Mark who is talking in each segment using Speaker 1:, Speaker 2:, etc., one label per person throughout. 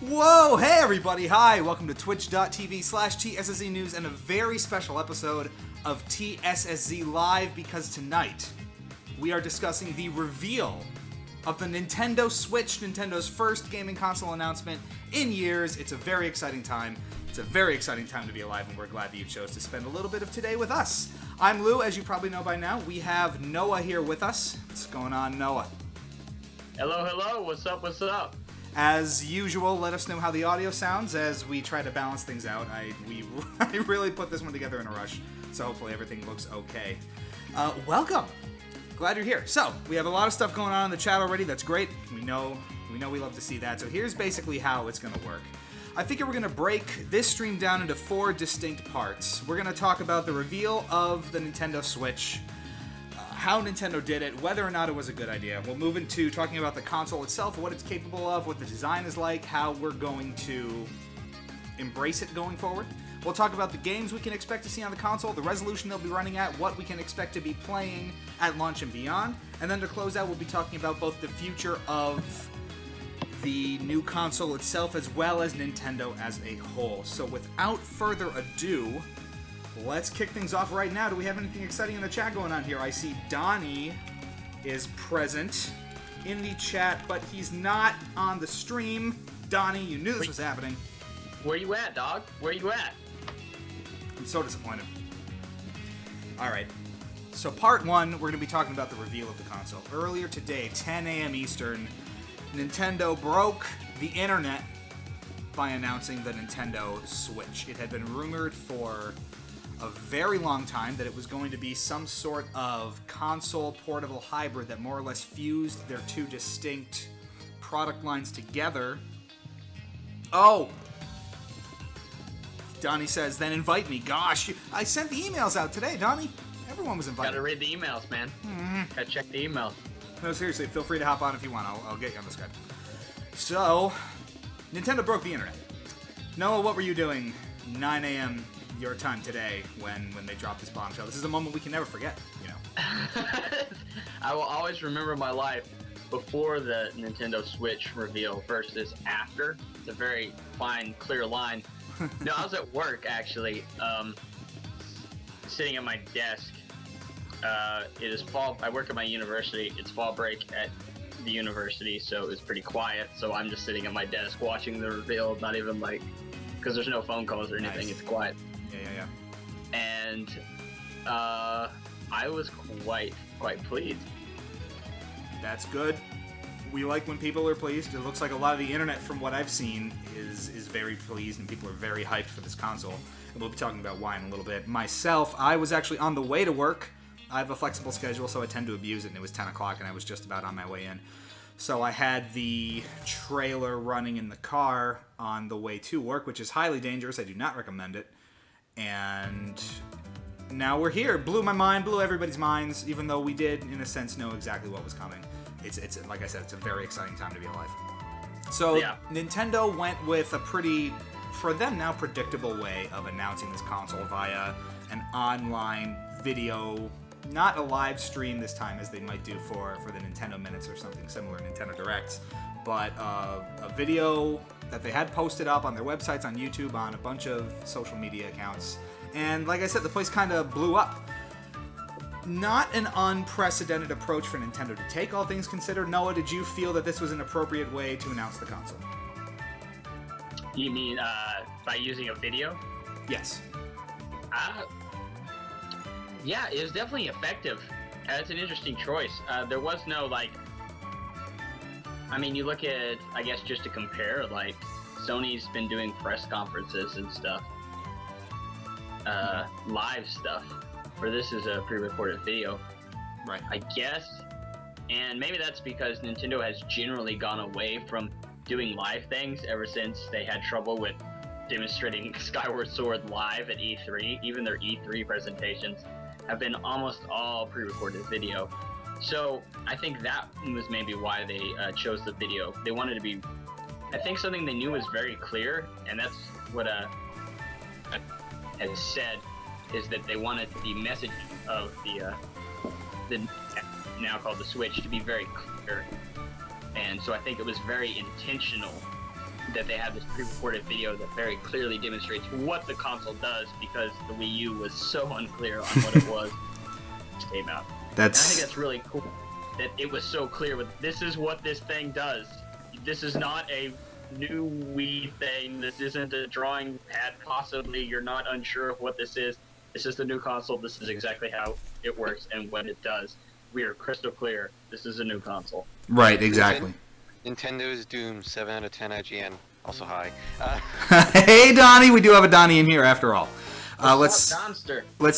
Speaker 1: Whoa, hey everybody, hi, welcome to twitch.tv/TSSZ News and a very special episode of TSSZ Live because tonight we are discussing the reveal of the Nintendo Switch, Nintendo's first gaming console announcement in years. It's a very exciting time. It's a very exciting time to be alive, and we're glad that you chose to spend a little bit of today with us. I'm Lou, as you probably know by now. We have Noah here with us. What's going on, Noah?
Speaker 2: Hello, hello. What's up, what's up?
Speaker 1: As usual, let us know how the audio sounds as we try to balance things out. I really put this one together in a rush, so hopefully everything looks okay. Welcome. Glad you're here. So, we have a lot of stuff going on in the chat already. That's great. We know we love to see that. So here's basically how it's going to work. I figure we're going to break this stream down into 4 distinct parts. We're going to talk about the reveal of the Nintendo Switch, how Nintendo did it, whether or not it was a good idea. We'll move into talking about the console itself, what it's capable of, what the design is like, how we're going to embrace it going forward. We'll talk about the games we can expect to see on the console, the resolution they'll be running at, what we can expect to be playing at launch and beyond. And then to close out, we'll be talking about both the future of the new console itself as well as Nintendo as a whole. So without further ado, let's kick things off right now. Do we have anything exciting in the chat going on here? I see Donnie is present in the chat, but he's not on the stream. Donnie, you knew this was happening.
Speaker 2: Where you at, dog? Where you at?
Speaker 1: I'm so disappointed. Alright, so part 1, we're going to be talking about the reveal of the console. Earlier today, 10 a.m. Eastern, Nintendo broke the internet by announcing the Nintendo Switch. It had been rumored for a very long time that it was going to be some sort of console portable hybrid that more or less fused their 2 distinct product lines together. Oh! Donnie says, then invite me. Gosh, I sent the emails out today, Donnie. Everyone was invited.
Speaker 2: Gotta read the emails, man.
Speaker 1: Mm-hmm.
Speaker 2: Gotta check the emails.
Speaker 1: No, seriously, feel free to hop on if you want. I'll get you on the Skype. So, Nintendo broke the internet. Noah, what were you doing 9 a.m. your time today when they dropped this bombshell? This is a moment we can never forget, you know.
Speaker 2: I will always remember my life before the Nintendo Switch reveal versus after. It's a very fine, clear line. No, I was at work, actually, sitting at my desk. It is fall. I work at my university. It's fall break at the university, so it was pretty quiet. So I'm just sitting at my desk watching the reveal, not even like, because there's no phone calls or anything. Nice. It's quiet.
Speaker 1: Yeah.
Speaker 2: And I was quite pleased. That's
Speaker 1: good. We like when people are pleased. It looks like a lot of the internet, from what I've seen, is very pleased, and people are very hyped for this console. And we'll be talking about why in a little bit. Myself, I was actually on the way to work. I have a flexible schedule, so I tend to abuse it, and it was 10 o'clock, and I was just about on my way in. So I had the trailer running in the car on the way to work, which is highly dangerous. I do not recommend it. And now we're here. Blew my mind, blew everybody's minds, even though we did, in a sense, know exactly what was coming. It's like I said, it's a very exciting time to be alive. So yeah. Nintendo went with a pretty, for them now, predictable way of announcing this console via an online video, not a live stream this time as they might do for the Nintendo Minutes or something similar, Nintendo Directs, but a video that they had posted up on their websites, on YouTube, on a bunch of social media accounts. And like I said, the place kind of blew up. Not an unprecedented approach for Nintendo to take, all things considered. Noah, did you feel that this was an appropriate way to announce the console?
Speaker 2: You mean by using a video?
Speaker 1: Yes.
Speaker 2: Yeah, it was definitely effective. It's an interesting choice. There was no, like... I mean, you look at, I guess, just to compare, like, Sony's been doing press conferences and stuff. Live stuff. Where this is a pre-recorded video.
Speaker 1: Right.
Speaker 2: I guess. And maybe that's because Nintendo has generally gone away from doing live things ever since they had trouble with demonstrating Skyward Sword live at E3. Even their E3 presentations have been almost all pre-recorded video. So I think that was maybe why they chose the video. They wanted to be, I think something they knew was very clear, and that's what has said, is that they wanted the message of the now called the Switch to be very clear. And so I think it was very intentional that they have this pre-recorded video that very clearly demonstrates what the console does, because the Wii U was so unclear on what it was when it came out. And I think that's really cool that it was so clear with, this is what this thing does. This is not a new Wii thing. This isn't a drawing pad possibly. You're not unsure of what this is. It's just a new console. This is exactly how it works and what it does. We are crystal clear. This is a new console.
Speaker 1: Right, exactly.
Speaker 3: Nintendo's Doom, 7 out of 10 IGN. Also high.
Speaker 1: Hey, Donnie, we do have a Donnie in here after all. Let's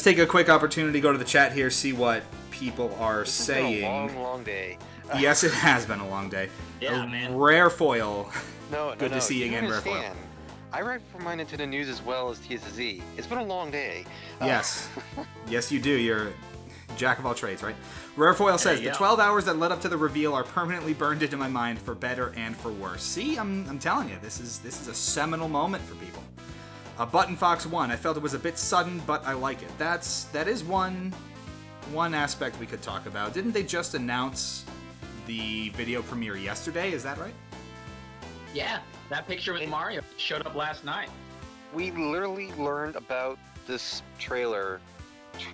Speaker 1: take a quick opportunity to go to the chat here, see what people are saying.
Speaker 3: It's been a long, long day.
Speaker 1: Yes, it has been a long day.
Speaker 2: Yeah, man.
Speaker 1: Rare Foil.
Speaker 3: No,
Speaker 1: Good to see you again, Rare Foil.
Speaker 3: I write for my Nintendo News as well as TSSZ. It's been a long day.
Speaker 1: Yes. Yes, you do. You're a jack of all trades, right? Rare Foil says, the 12 hours that led up to the reveal are permanently burned into my mind for better and for worse. See, I'm telling you, this is a seminal moment for people. Button Fox 1, I felt it was a bit sudden, but I like it. That is one aspect we could talk about. Didn't they just announce the video premiere yesterday? Is that right?
Speaker 2: Yeah, that picture with Mario showed up last night.
Speaker 3: We literally learned about this trailer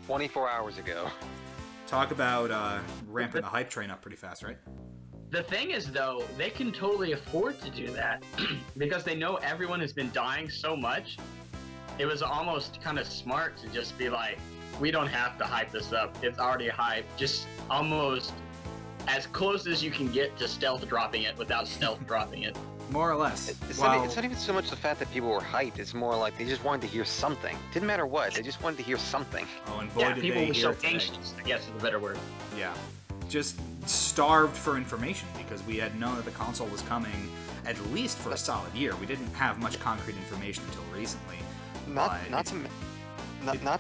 Speaker 3: 24 hours ago.
Speaker 1: Talk about ramping the hype train up pretty fast, right?
Speaker 2: The thing is, though, they can totally afford to do that because they know everyone has been dying so much. It was almost kind of smart to just be like, we don't have to hype this up. It's already hyped. Just almost as close as you can get to stealth dropping it without stealth dropping it.
Speaker 1: More or less.
Speaker 3: It's not even so much the fact that people were hyped. It's more like they just wanted to hear something. Didn't matter what. They just wanted to hear something.
Speaker 1: Oh, and boy, did
Speaker 2: people
Speaker 1: they
Speaker 2: were
Speaker 1: hear
Speaker 2: so
Speaker 1: it today.
Speaker 2: anxious, I guess is a better word.
Speaker 1: Yeah. Just starved for information because we had known that the console was coming at least for a solid year. We didn't have much concrete information until recently.
Speaker 3: Not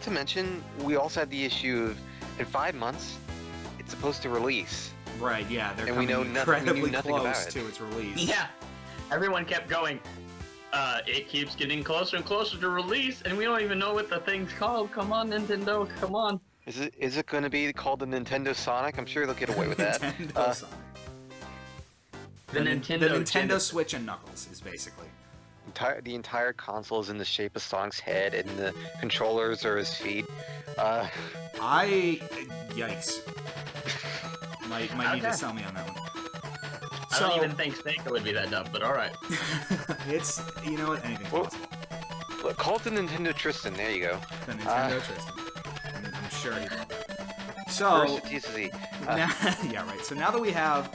Speaker 3: to mention, we also had the issue of, in 5 months, it's supposed to release.
Speaker 1: Right, yeah. They're
Speaker 3: And
Speaker 1: coming
Speaker 3: we know
Speaker 1: incredibly
Speaker 3: nothing about
Speaker 1: close
Speaker 3: it.
Speaker 1: to its release.
Speaker 2: Yeah. Everyone kept going, it keeps getting closer and closer to release, and we don't even know what the thing's called. Come on, Nintendo, come on.
Speaker 3: Is it going to be called the Nintendo Sonic? I'm sure they'll get away with that.
Speaker 1: Nintendo Sonic.
Speaker 2: The
Speaker 1: Nintendo Switch and Knuckles is basically.
Speaker 3: The entire console is in the shape of Sonic's head, and the controllers are his feet.
Speaker 1: Yikes. Might need to sell me on that one.
Speaker 2: I don't even think Sega would be that dumb, but alright.
Speaker 1: It's, you know what, anything's possible.
Speaker 3: Look, call it the Nintendo Tristan, there you go.
Speaker 1: The Nintendo Tristan. I'm sure you know that. So, yeah, right. So now that we have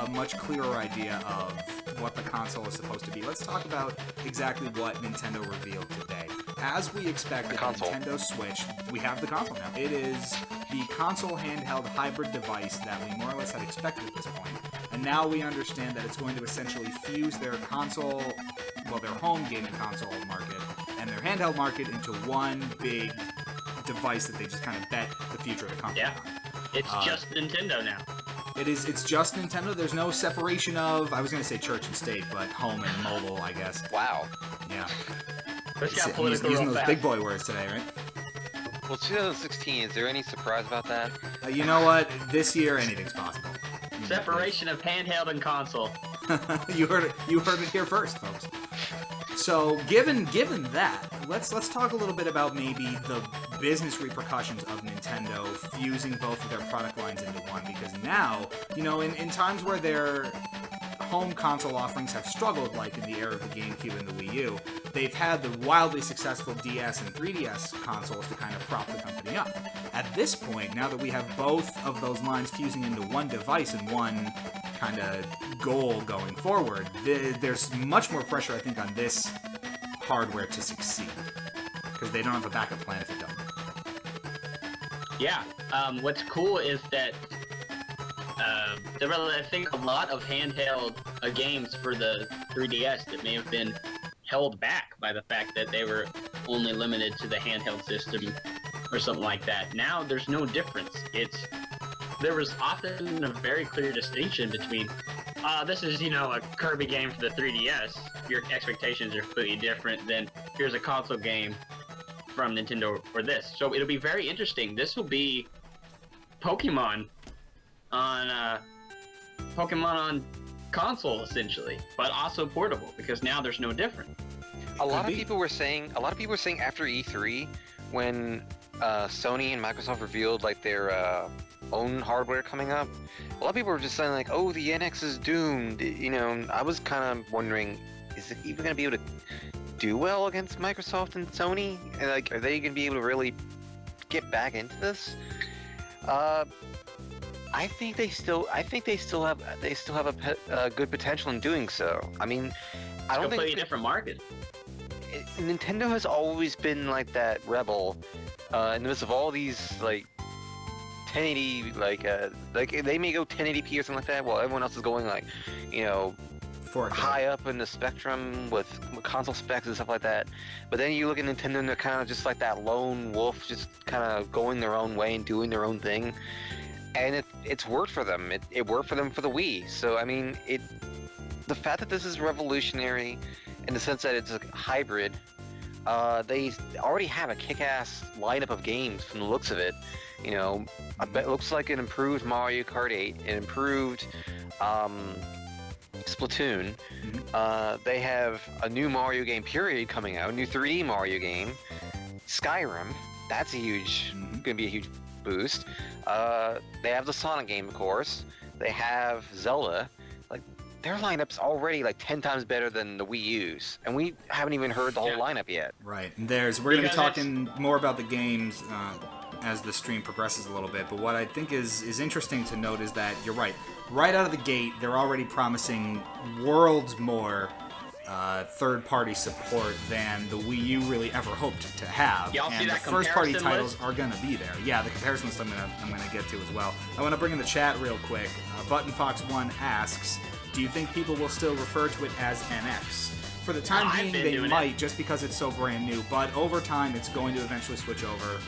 Speaker 1: a much clearer idea of what the console is supposed to be, let's talk about exactly what Nintendo revealed today. As we expected, the Nintendo Switch, we have the console now. It is the console handheld hybrid device that we more or less had expected at this point. And now we understand that it's going to essentially fuse their console, well, their home gaming console market and their handheld market into one big device that they just kind of bet the future of the company on.
Speaker 2: It's just Nintendo now.
Speaker 1: It's just Nintendo. There's no separation of, I was going to say church and state, but home and mobile, I guess.
Speaker 3: Wow.
Speaker 1: Yeah.
Speaker 2: He's
Speaker 1: using those big boy words today, right?
Speaker 3: Well, 2016, is there any surprise about that?
Speaker 1: You know what? This year, anything's possible.
Speaker 2: Separation of handheld and console.
Speaker 1: You heard it here first, folks. So, given that, let's talk a little bit about maybe the business repercussions of Nintendo fusing both of their product lines into one. Because now, you know, in times where their home console offerings have struggled, like in the era of the GameCube and the Wii U, they've had the wildly successful DS and 3DS consoles to kind of prop the company up. At this point, now that we have both of those lines fusing into one device and one kind of goal going forward, there's much more pressure, I think, on this hardware to succeed. Because they don't have a backup plan if it doesn't.
Speaker 2: Yeah. What's cool is that I think a lot of handheld games for the 3DS that may have been held back by the fact that they were only limited to the handheld system or something like that. Now there's no difference. There was often a very clear distinction between this is, a Kirby game for the 3DS. Your expectations are completely different than here's a console game from Nintendo or this. So it'll be very interesting. This will be Pokemon on console essentially, but also portable because now there's no different.
Speaker 3: A lot of people were saying after E3 when Sony and Microsoft revealed like their own hardware coming up, a lot of people were just saying like, oh, the NX is doomed. You know, I was kind of wondering, is it even going to be able to do well against Microsoft and Sony? And like, are they going to be able to really get back into this? I think they still have a good potential in doing so. I mean, I don't think
Speaker 2: completely different market.
Speaker 3: Nintendo has always been like that rebel in the midst of all these like 1080 like they may go 1080p or something like that while everyone else is going like, you know,
Speaker 1: 4K.
Speaker 3: high up in the spectrum with console specs and stuff like that. But then you look at Nintendo and they're kind of just like that lone wolf, just kind of going their own way and doing their own thing. And it's worked for them. It worked for them for the Wii. So I mean, the fact that this is revolutionary in the sense that it's a hybrid, they already have a kick-ass lineup of games from the looks of it. You know, I bet it looks like an improved Mario Kart 8, an improved Splatoon. They have a new Mario game period coming out, a new 3D Mario game, Skyrim. That's gonna be a huge boost. They have the Sonic game, of course. They have Zelda. Like, their lineup's already like 10 times better than the Wii U's, and we haven't even heard the whole lineup yet.
Speaker 1: Right. And we're going to be talking more about the games as the stream progresses a little bit, but what I think is interesting to note is that you're right. Right out of the gate, they're already promising worlds more third-party support than the Wii U really ever hoped to have.
Speaker 2: Y'all see
Speaker 1: and the
Speaker 2: that
Speaker 1: first-party
Speaker 2: comparison
Speaker 1: titles
Speaker 2: list?
Speaker 1: are going to be there. Yeah, the comparison list I'm gonna get to as well. I want to bring in the chat real quick. ButtonFox1 asks, do you think people will still refer to it as NX? For the time being, they might, just because it's so brand new, but over time, it's going to eventually switch over.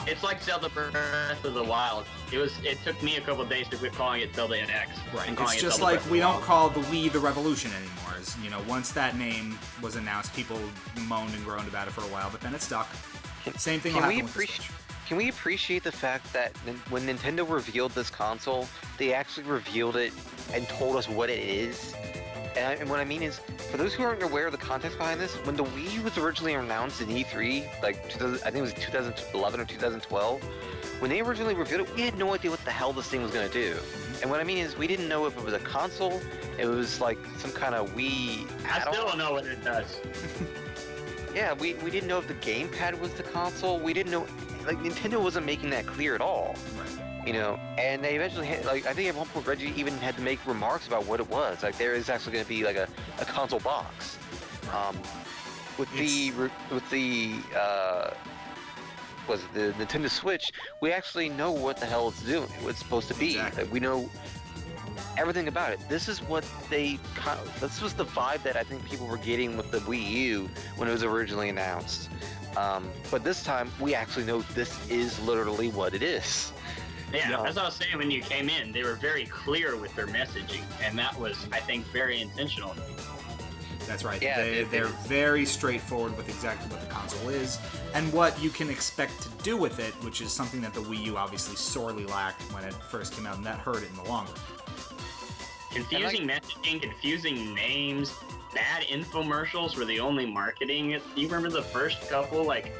Speaker 2: It's like Zelda Breath of the Wild. It took me a couple of days to quit calling it Zelda NX.
Speaker 1: Right. It's just like we don't call the Wii the Revolution anymore. You know, once that name was announced, people moaned and groaned about it for a while, but then it stuck. Same thing will happen with the Switch.
Speaker 3: Can we appreciate the fact that when Nintendo revealed this console, they actually revealed it and told us what it is? And what I mean is, for those who aren't aware of the context behind this, when the Wii was originally announced in E3, like I think it was 2011 or 2012, when they originally revealed it, we had no idea what the hell this thing was going to do. And what I mean is, we didn't know if it was a console, it was like some kind of Wii
Speaker 2: I still don't know what it does.
Speaker 3: Yeah, we didn't know if the gamepad was the console. We didn't know, like, Nintendo wasn't making that clear at all.
Speaker 1: Right.
Speaker 3: You know, and they eventually had, like, I think at one point Reggie even had to make remarks about what it was. Like, there is actually going to be like a console box. With the Nintendo Switch, we actually know what the hell it's doing, what it's supposed to be.
Speaker 1: Exactly.
Speaker 3: Like, we know everything about it. This is what this was the vibe that I think people were getting with the Wii U when it was originally announced. But this time, we actually know this is literally what it is.
Speaker 2: Yeah, as I was saying when you came in, they were very clear with their messaging, and that was, I think, very intentional.
Speaker 1: That's right.
Speaker 3: Yeah,
Speaker 1: they're very straightforward with exactly what the console is and what you can expect to do with it, which is something that the Wii U obviously sorely lacked when it first came out, and that hurt it in the long run.
Speaker 2: Confusing messaging, confusing names, bad infomercials were the only marketing. Do you remember the first couple, like,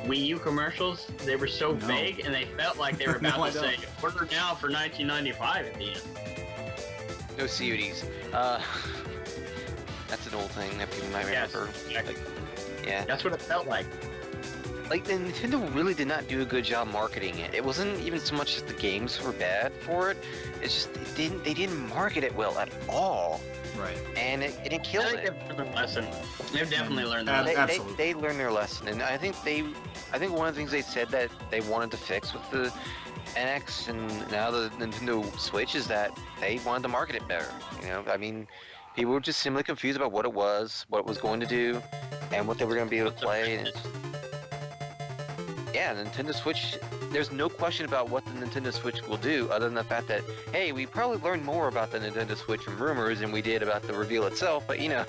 Speaker 2: Wii U commercials? They were so vague, and they felt like they were about to say, order now for $19.95 at the end.
Speaker 3: No CODs. That's an old thing that people might remember.
Speaker 2: Exactly.
Speaker 3: Yeah.
Speaker 2: That's what it felt like.
Speaker 3: Like, Nintendo really did not do a good job marketing it. It wasn't even so much that the games were bad for it. It's just they didn't market it well at all.
Speaker 1: Right.
Speaker 3: And it killed it.
Speaker 2: They've learned their lesson. They've definitely learned their lesson.
Speaker 1: Absolutely.
Speaker 3: They learned their lesson, and I think one of the things they said that they wanted to fix with the NX and now the Nintendo Switch is that they wanted to market it better. You know, I mean, people were just simply confused about what it was going to do, and what they were going to be able to play. And yeah, Nintendo Switch, there's no question about what the Nintendo Switch will do, other than the fact that, hey, we probably learned more about the Nintendo Switch from rumors than we did about the reveal itself, but you know.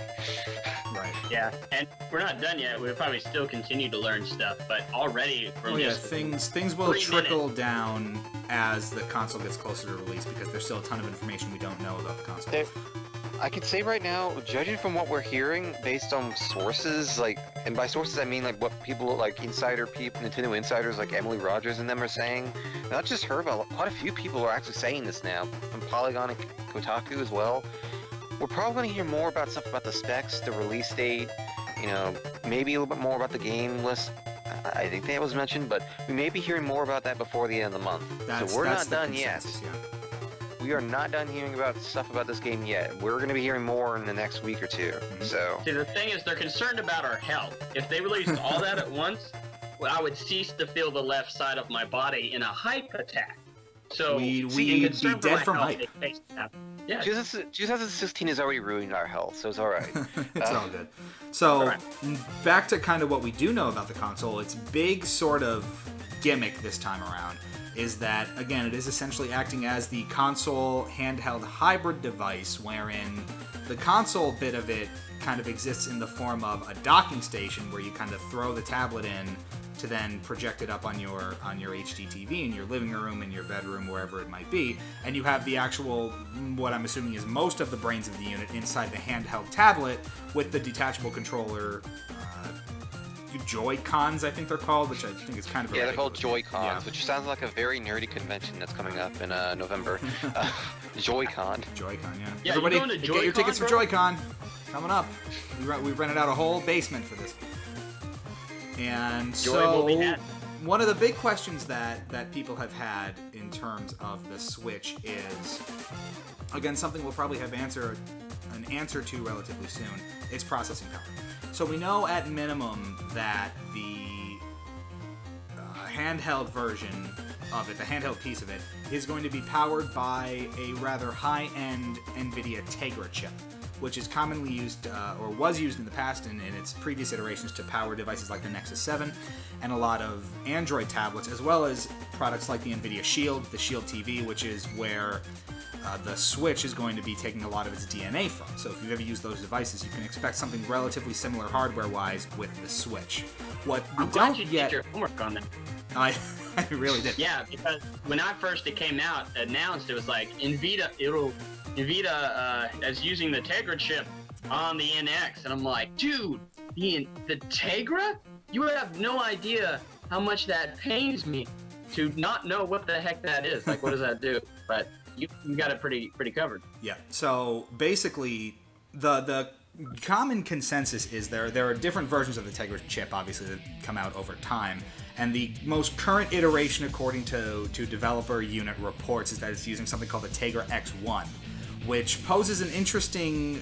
Speaker 1: Right.
Speaker 2: Yeah, and we're not done yet. We'll probably still continue to learn stuff, but already from
Speaker 1: things will trickle down as the console gets closer to release, because there's still a ton of information we don't know about the console.
Speaker 3: I can say right now, judging from what we're hearing, based on sources, like, and by sources I mean like what people like insider people, Nintendo insiders like Emily Rogers and them are saying. Not just her, but quite a few people are actually saying this now, from Polygon and Kotaku as well. We're probably going to hear more about stuff about the specs, the release date, you know, maybe a little bit more about the game list. I think that was mentioned, but we may be hearing more about that before the end of the month. So we're not done yet.
Speaker 1: Yeah.
Speaker 3: We are not done hearing about stuff about this game yet. We're going to be hearing more in the next week or two. So.
Speaker 2: See, the thing is, they're concerned about our health. If they released all that at once, well, I would cease to feel the left side of my body in a hype attack. So
Speaker 1: we'd be dead from hype.
Speaker 2: Yeah.
Speaker 3: 2016 has already ruined our health, so it's all right.
Speaker 1: It's all good. So back to kind of what we do know about the console. Its big sort of gimmick this time around is that, again, it is essentially acting as the console handheld hybrid device, wherein the console bit of it kind of exists in the form of a docking station where you kind of throw the tablet in to then project it up on your HD TV in your living room, in your bedroom, wherever it might be, and you have the actual, what I'm assuming is most of the brains of the unit inside the handheld tablet with the detachable controller, Joy-Cons, I think they're called, which I think is kind of
Speaker 3: they're called Joy-Cons,
Speaker 1: yeah.
Speaker 3: which sounds like a very nerdy convention that's coming up in November. Joy-Con.
Speaker 1: Joy-Con, yeah.
Speaker 2: Yeah,
Speaker 1: everybody,
Speaker 2: you going to
Speaker 1: get your tickets for
Speaker 2: bro?
Speaker 1: Joy-Con coming up. We rented out a whole basement for this. And so, one of the big questions that people have had in terms of the Switch is, again, something we'll probably have an answer to relatively soon. It's processing power. So we know at minimum that the handheld version of it, the handheld piece of it, is going to be powered by a rather high-end NVIDIA Tegra chip, which is commonly used, or was used in the past in its previous iterations to power devices like the Nexus 7 and a lot of Android tablets, as well as products like the NVIDIA Shield, the Shield TV, which is where the Switch is going to be taking a lot of its DNA from. So if you've ever used those devices, you can expect something relatively similar hardware-wise with the Switch. What we
Speaker 2: I'm glad
Speaker 1: don't
Speaker 2: you
Speaker 1: yet...
Speaker 2: did your homework on that.
Speaker 1: I really did.
Speaker 2: Yeah, because when it came out, announced, it was like NVIDIA as using the Tegra chip on the NX, and I'm like, dude, the Tegra? You have no idea how much that pains me to not know what the heck that is. Like, what does that do? But you got it pretty covered.
Speaker 1: Yeah. So basically, the common consensus is there are different versions of the Tegra chip, obviously, that come out over time. And the most current iteration, according to developer unit reports, is that it's using something called the Tegra X1, which poses an interesting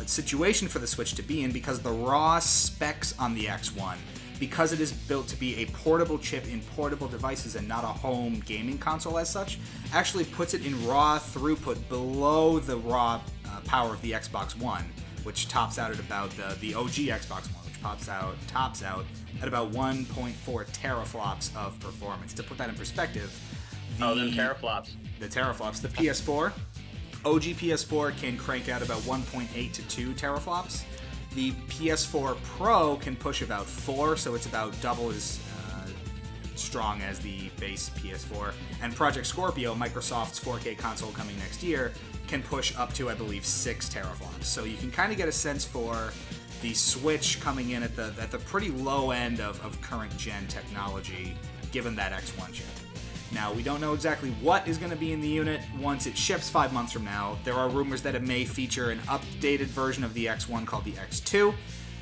Speaker 1: situation for the Switch to be in because the raw specs on the X1, because it is built to be a portable chip in portable devices and not a home gaming console as such, actually puts it in raw throughput below the raw power of the Xbox One, which tops out at about the OG Xbox One, which tops out at about 1.4 teraflops of performance. To put that in perspective,
Speaker 2: them teraflops.
Speaker 1: The teraflops. The PS4, OG PS4 can crank out about 1.8 to 2 teraflops. The PS4 Pro can push about 4, so it's about double as strong as the base PS4. And Project Scorpio, Microsoft's 4K console coming next year, can push up to, I believe, 6 teraflops. So you can kind of get a sense for the Switch coming in at the pretty low end of current gen technology, given that X1 chip. Now, we don't know exactly what is going to be in the unit once it ships 5 months from now. There are rumors that it may feature an updated version of the X1 called the X2,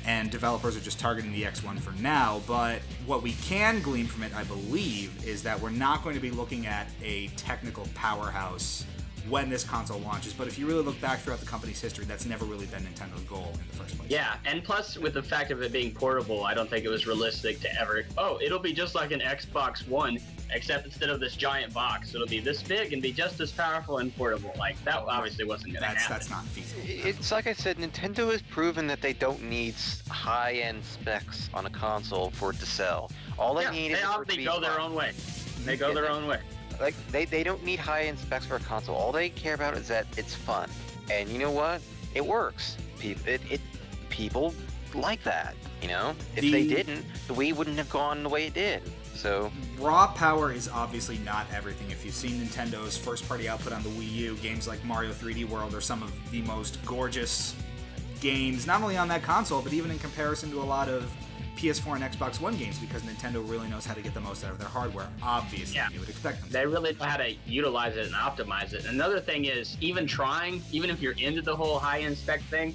Speaker 1: and developers are just targeting the X1 for now. But what we can glean from it, I believe, is that we're not going to be looking at a technical powerhouse when this console launches. But if you really look back throughout the company's history, that's never really been Nintendo's goal in the first place.
Speaker 2: Yeah, and plus with the fact of it being portable, I don't think it was realistic to ever, it'll be just like an Xbox One, except instead of this giant box, it'll be this big and be just as powerful and portable. Like, that obviously wasn't going to happen.
Speaker 1: That's not feasible.
Speaker 3: It's like I said, Nintendo has proven that they don't need high-end specs on a console for it to sell. All they need is for it to be
Speaker 2: go their own way. They go their own way.
Speaker 3: Like, they don't need high-end specs for a console. All they care about is that it's fun. And you know what? It works. People like that, you know? If they didn't, the Wii wouldn't have gone the way it did. So
Speaker 1: raw power is obviously not everything. If you've seen Nintendo's first-party output on the Wii U, games like Mario 3D World are some of the most gorgeous games, not only on that console, but even in comparison to a lot of PS4 and Xbox One games, because Nintendo really knows how to get the most out of their hardware. Obviously, you would expect them to.
Speaker 2: They really know how to utilize it and optimize it. Another thing is, even if you're into the whole high-end spec thing,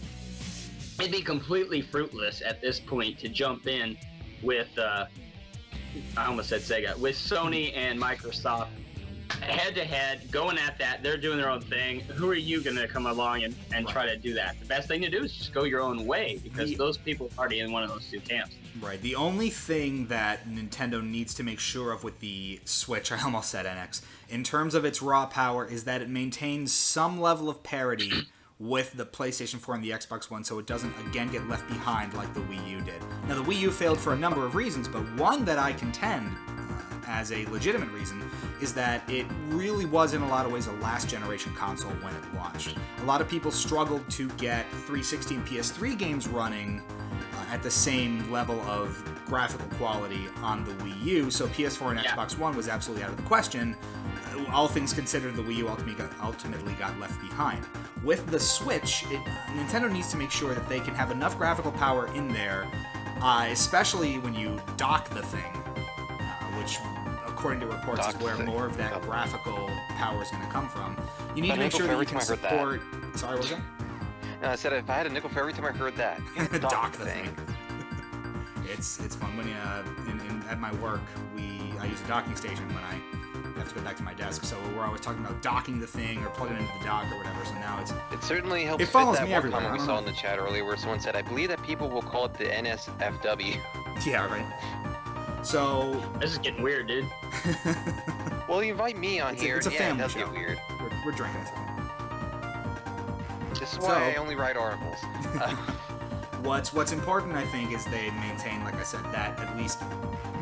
Speaker 2: it'd be completely fruitless at this point to jump in with, I almost said Sega, with Sony and Microsoft head-to-head, going at that. They're doing their own thing. Who are you going to come along and try to do that? The best thing to do is just go your own way, because those people are already in one of those two camps.
Speaker 1: Right. The only thing that Nintendo needs to make sure of with the Switch, I almost said NX, in terms of its raw power, is that it maintains some level of parity with the PlayStation 4 and the Xbox One, so it doesn't, again, get left behind like the Wii U did. Now, the Wii U failed for a number of reasons, but one that I contend as a legitimate reason is that it really was, in a lot of ways, a last-generation console when it launched. A lot of people struggled to get 360 and PS3 games running at the same level of graphical quality on the Wii U, so PS4 and Xbox One was absolutely out of the question. All things considered, the Wii U ultimately got left behind. With the Switch, Nintendo needs to make sure that they can have enough graphical power in there, especially when you dock the thing, which, according to reports, is where more of that graphical power is going to come from. You need to make sure that you can support... Sorry, what was that?
Speaker 3: No, I said if I had a nickel for every time I heard that.
Speaker 1: Dock the thing. It's fun. When at my work, I use a docking station when I have to go back to my desk, so we're always talking about docking the thing or plugging it into the dock or whatever, so now
Speaker 3: it certainly helps.
Speaker 1: It follows me
Speaker 3: one
Speaker 1: everywhere.
Speaker 3: Comment we saw in the chat earlier where someone said, I believe that people will call it the NSFW.
Speaker 1: Yeah, right. So...
Speaker 2: This is getting weird, dude.
Speaker 3: Well, you invite me on here.
Speaker 1: It's a family
Speaker 3: it does
Speaker 1: show.
Speaker 3: Get weird.
Speaker 1: We're drinking something.
Speaker 3: This is why I only write articles.
Speaker 1: What's important, I think, is they maintain, like I said, that at least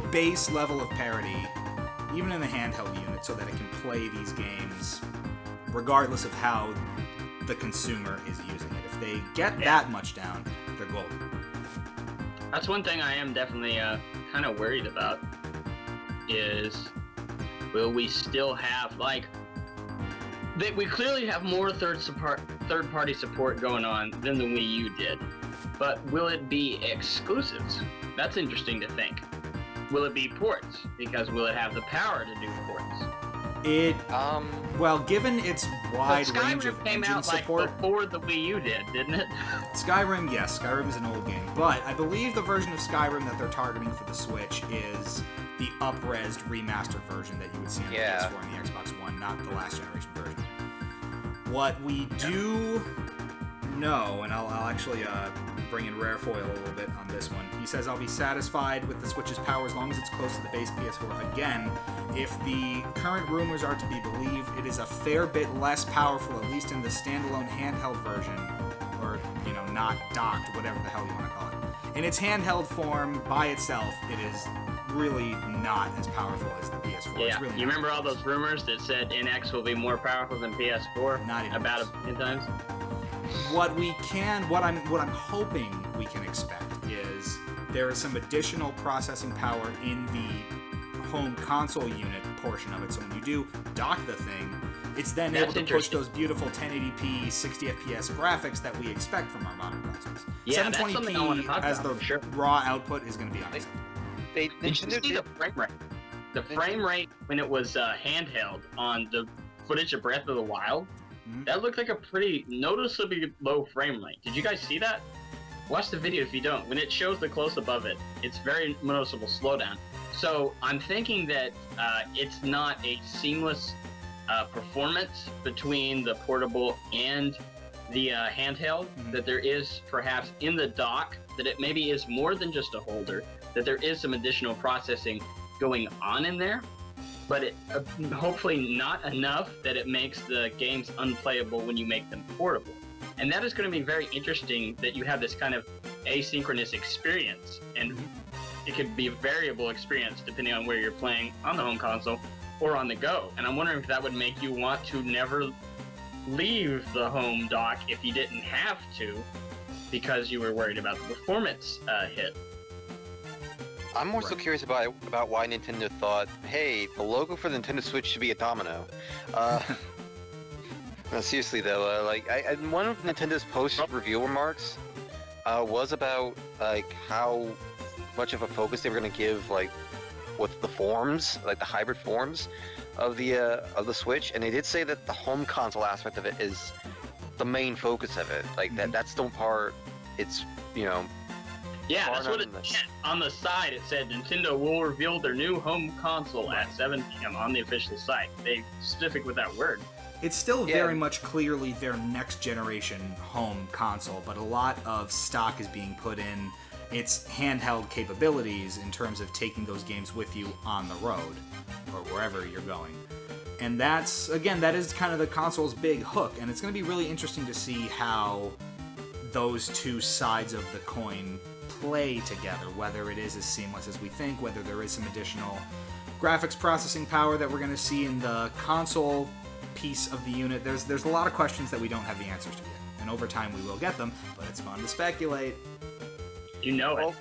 Speaker 1: base level of parity, even in the handheld unit, so that it can play these games regardless of how the consumer is using it. If they get that much down, they're golden.
Speaker 2: That's one thing I am definitely kind of worried about, is will we still have, we clearly have more third-party support going on than the Wii U did, but will it be exclusives? That's interesting to think. Will it be ports? Because will it have the power to do ports?
Speaker 1: Well, given its wide range of
Speaker 2: came
Speaker 1: engine
Speaker 2: out
Speaker 1: support...
Speaker 2: before the Wii U did, didn't it?
Speaker 1: Skyrim, yes. Skyrim is an old game, but I believe the version of Skyrim that they're targeting for the Switch is the up-resed remastered version that you would see on the PS4 and the Xbox One, not the last generation version. What we do know, and I'll actually bring in Rare Foil a little bit on this one. He says, I'll be satisfied with the Switch's power as long as it's close to the base PS4. Again, if the current rumors are to be believed, it is a fair bit less powerful, at least in the standalone handheld version, or, not docked, whatever the hell you want to call it. In its handheld form, by itself, it is really not as powerful as the PS4.
Speaker 2: Yeah,
Speaker 1: it's really
Speaker 2: you remember all those rumors that said NX will be more powerful than PS4?
Speaker 1: Not even
Speaker 2: about a million times?
Speaker 1: What I'm hoping we can expect is there is some additional processing power in the home console unit portion of it. So when you do dock the thing, it's then able to push those beautiful 1080p 60 FPS graphics that we expect from our modern consoles.
Speaker 2: Yeah,
Speaker 1: 720p as the raw output is going to be honest.
Speaker 2: Did you see the frame rate? The frame rate when it was handheld on the footage of Breath of the Wild, that looked like a pretty noticeably low frame rate. Did you guys see that? Watch the video if you don't. When it shows the close above it, it's very noticeable slowdown. So I'm thinking that it's not a seamless performance between the portable and the handheld, that there is perhaps in the dock, that it maybe is more than just a holder, that there is some additional processing going on in there, but it hopefully not enough that it makes the games unplayable when you make them portable. And that is going to be very interesting, that you have this kind of asynchronous experience, and it could be a variable experience depending on where you're playing on the home console or on the go. And I'm wondering if that would make you want to never leave the home dock if you didn't have to, because you were worried about the performance hit.
Speaker 3: I'm more so
Speaker 1: Right.
Speaker 3: curious about why Nintendo thought, hey, the logo for the Nintendo Switch should be a domino. Uh, no, seriously though, one of Nintendo's post-reveal remarks was about like how much of a focus they were going to give like with the forms, like the hybrid forms of the Switch, and they did say that the home console aspect of it is the main focus of it. Like that's the part. It's
Speaker 2: Yeah,
Speaker 3: far
Speaker 2: that's what
Speaker 3: enough
Speaker 2: it
Speaker 3: in
Speaker 2: said. On the side, it said Nintendo will reveal their new home console at 7 p.m. on the official site. They specific with that word.
Speaker 1: It's still
Speaker 3: Yeah.
Speaker 1: very much clearly their next generation home console, but a lot of stock is being put in its handheld capabilities in terms of taking those games with you on the road or wherever you're going. And that's, again, that is kind of the console's big hook, and it's going to be really interesting to see how those two sides of the coin play together, whether it is as seamless as we think, whether there is some additional graphics processing power that we're going to see in the console piece of the unit. There's a lot of questions that we don't have the answers to yet, and over time we will get them, but it's fun to speculate.
Speaker 2: You know it.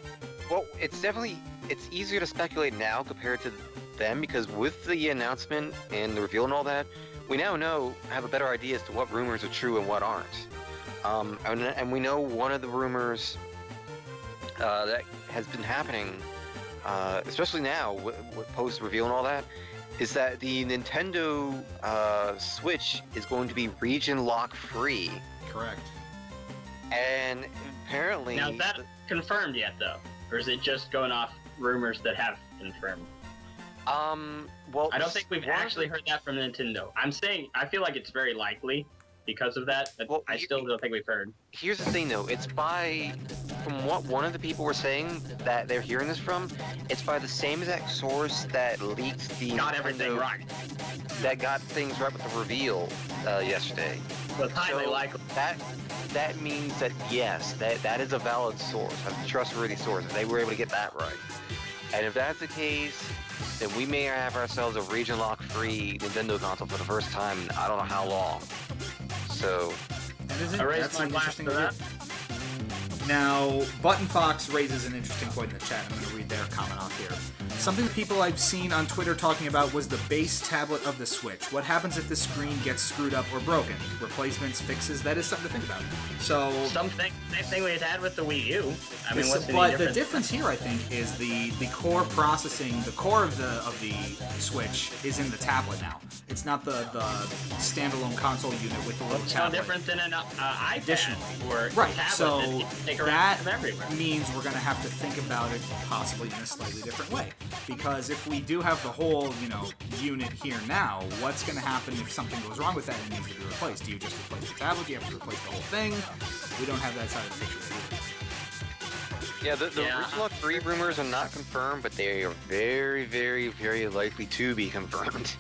Speaker 3: Well, it's easier to speculate now compared to them because with the announcement and the reveal and all that, we now have a better idea as to what rumors are true and what aren't. And we know one of the rumors that has been happening, especially now with post-reveal and all that, is that the Nintendo Switch is going to be region lock free.
Speaker 1: Correct.
Speaker 3: And apparently...
Speaker 2: Now, is that confirmed yet, though? Or is it just going off rumors that have confirmed?
Speaker 3: Well...
Speaker 2: I don't think we've actually heard that from Nintendo. I feel like it's very likely because of that, but
Speaker 3: Well,
Speaker 2: I still don't think we've heard.
Speaker 3: Here's the thing, though. From what one of the people were saying that they're hearing this from, it's by the same exact source that leaked the
Speaker 2: Got everything
Speaker 3: Nintendo-
Speaker 2: right.
Speaker 3: That got things right with the reveal yesterday.
Speaker 2: So it's highly
Speaker 3: So
Speaker 2: likely.
Speaker 3: that means that yes, that is a valid source, a trustworthy source. They were able to get that right. And if that's the case, then we may have ourselves a region lock free Nintendo console for the first time in I don't know how long. So
Speaker 1: That is it.
Speaker 2: I raised
Speaker 1: That's
Speaker 2: my
Speaker 1: an
Speaker 2: glass
Speaker 1: interesting
Speaker 2: for that.
Speaker 1: review. Now, Button Fox raises an interesting point in the chat. I'm going to read their comment off here. Something that people I've seen on Twitter talking about was the base tablet of the Switch. What happens if the screen gets screwed up or broken? Replacements, fixes? That is something to think about. So,
Speaker 2: Same thing we had with the Wii U. I mean, what's
Speaker 1: but
Speaker 2: the
Speaker 1: the difference here, I think, is the core processing. The core of the Switch is in the tablet now. It's not the standalone console unit with the little
Speaker 2: It's no
Speaker 1: tablet.
Speaker 2: different than an iPad
Speaker 1: Additional.
Speaker 2: or a
Speaker 1: Right,
Speaker 2: tablet
Speaker 1: so
Speaker 2: that you can take around
Speaker 1: that
Speaker 2: from everywhere.
Speaker 1: means we're going to have to think about it possibly in a slightly different way. Because if we do have the whole, unit here now, what's going to happen if something goes wrong with that and needs to be replaced? Do you just replace the tablet? Do you have to replace the whole thing? We don't have that side of the picture either.
Speaker 3: yeah, the region lock free rumors are not confirmed, but they are very, very, very likely to be confirmed.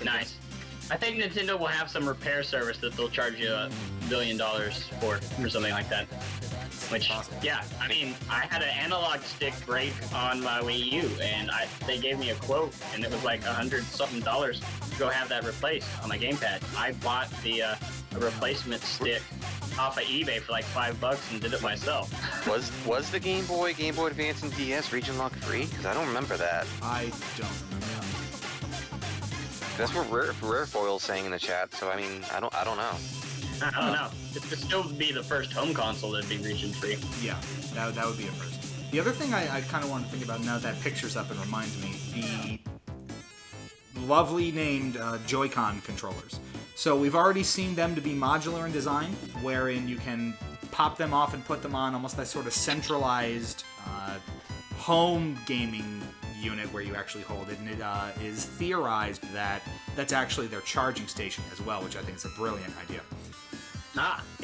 Speaker 2: Nice. I think Nintendo will have some repair service that they'll charge you $1 billion for, or something like that. Which, yeah, I mean, I had an analog stick break on my Wii U, and they gave me a quote, and it was like $100-something to go have that replaced on my gamepad. I bought a replacement stick off of eBay for like $5 and did it myself.
Speaker 3: Was the Game Boy Advance, and DS region lock free? Because I don't remember that.
Speaker 1: I don't remember that.
Speaker 3: That's what Rare Foil's saying in the chat. So I mean, I don't know.
Speaker 2: I don't know. It would still be the first home console that'd be region free.
Speaker 1: Yeah, that would be a first. The other thing I kind of want to think about now that picture's up and reminds me, the lovely named Joy-Con controllers. So we've already seen them to be modular in design, wherein you can pop them off and put them on almost that sort of centralized home gaming unit where you actually hold it, and it is theorized that that's actually their charging station as well, which I think is a brilliant idea.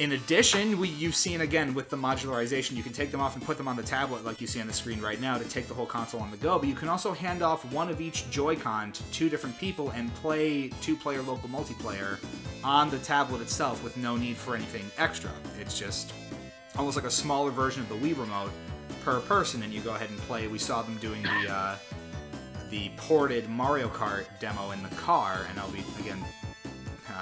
Speaker 1: In addition, you've seen again with the modularization, you can take them off and put them on the tablet like you see on the screen right now to take the whole console on the go, but you can also hand off one of each Joy-Con to two different people and play two-player local multiplayer on the tablet itself with no need for anything extra. It's just almost like a smaller version of the Wii Remote per person, and you go ahead and play. We saw them doing the ported Mario Kart demo in the car, and I'll be, again,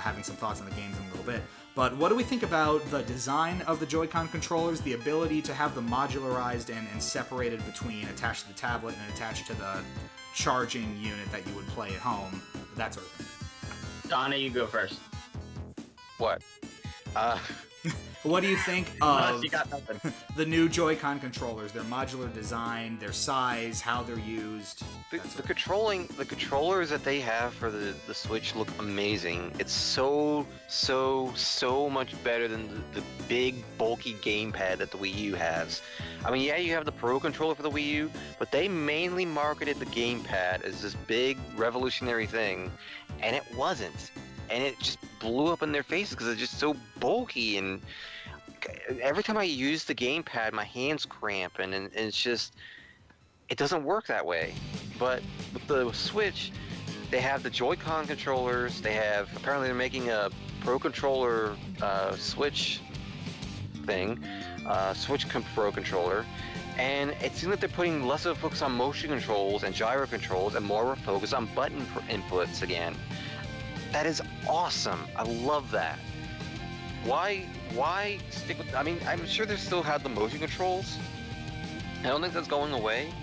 Speaker 1: having some thoughts on the games in a little bit. But what do we think about the design of the Joy-Con controllers, the ability to have them modularized and separated between attached to the tablet and attached to the charging unit that you would play at home, that sort of thing?
Speaker 2: Donna, you go first.
Speaker 3: What?
Speaker 1: What do you think
Speaker 2: Unless
Speaker 1: of
Speaker 2: you got nothing.
Speaker 1: the new Joy-Con controllers, their modular design, their size, how they're used?
Speaker 3: The controllers that they have for the Switch look amazing. It's so much better than the big bulky gamepad that the Wii U has. I mean, yeah, you have the Pro controller for the Wii U, but they mainly marketed the gamepad as this big revolutionary thing, and it wasn't. And it just blew up in their faces because it's just so bulky, and every time I use the gamepad, my hands cramp, and it's just, it doesn't work that way. But with the Switch, they have the Joy-Con controllers. They have, apparently they're making a Pro controller Switch thing, Pro controller, and it seems like they're putting less of a focus on motion controls and gyro controls and more of a focus on button inputs again. That is awesome. I love that. Why stick with... I mean, I'm sure they still have the motion controls. I don't think that's going away.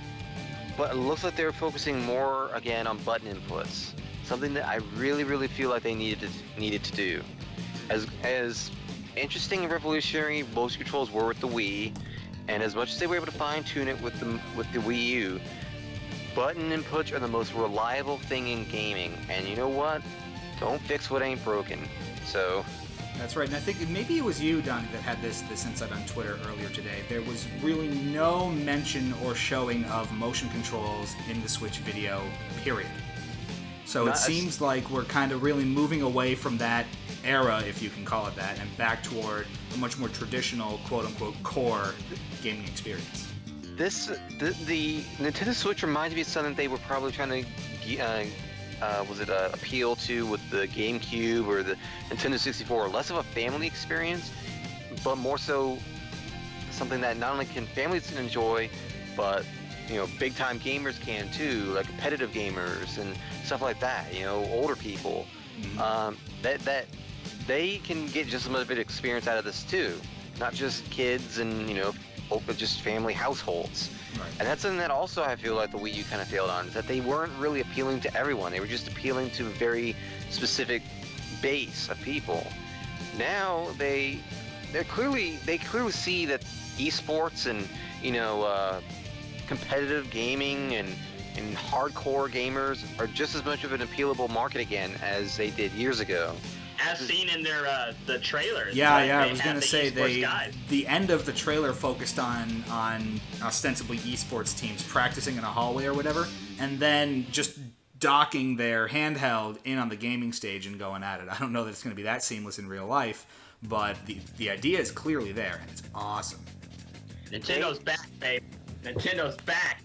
Speaker 3: But it looks like they're focusing more, again, on button inputs. Something that I really feel like they needed to do. As interesting and revolutionary motion controls were with the Wii, and as much as they were able to fine-tune it with the Wii U, button inputs are the most reliable thing in gaming. And you know what? Don't fix what ain't broken. So...
Speaker 1: That's right, and I think maybe it was you, Donnie, that had this insight on Twitter earlier today. There was really no mention or showing of motion controls in the Switch video, period. So it seems like we're kind of really moving away from that era, if you can call it that, and back toward a much more traditional, quote-unquote, core gaming experience.
Speaker 3: The Nintendo Switch reminds me of something they were probably trying to... appeal to with the GameCube or the Nintendo 64. Less of a family experience, but more so something that not only can families enjoy, but big time gamers can too, like competitive gamers and stuff like that. Older people, that they can get just as much of an experience out of this too, not just kids and just family households.
Speaker 1: Right.
Speaker 3: And that's something that also I feel like the Wii U kind of failed on, is that they weren't really appealing to everyone. They were just appealing to a very specific base of people. Now they clearly see that esports and competitive gaming and hardcore gamers are just as much of an appealable market again as they did years ago.
Speaker 2: As seen in their the trailers.
Speaker 1: Yeah,
Speaker 2: right?
Speaker 1: I was gonna say
Speaker 2: guys.
Speaker 1: the end of the trailer focused on ostensibly esports teams practicing in a hallway or whatever, and then just docking their handheld in on the gaming stage and going at it. I don't know that it's gonna be that seamless in real life, but the idea is clearly there, and it's awesome.
Speaker 2: Nintendo's back, babe. Nintendo's back.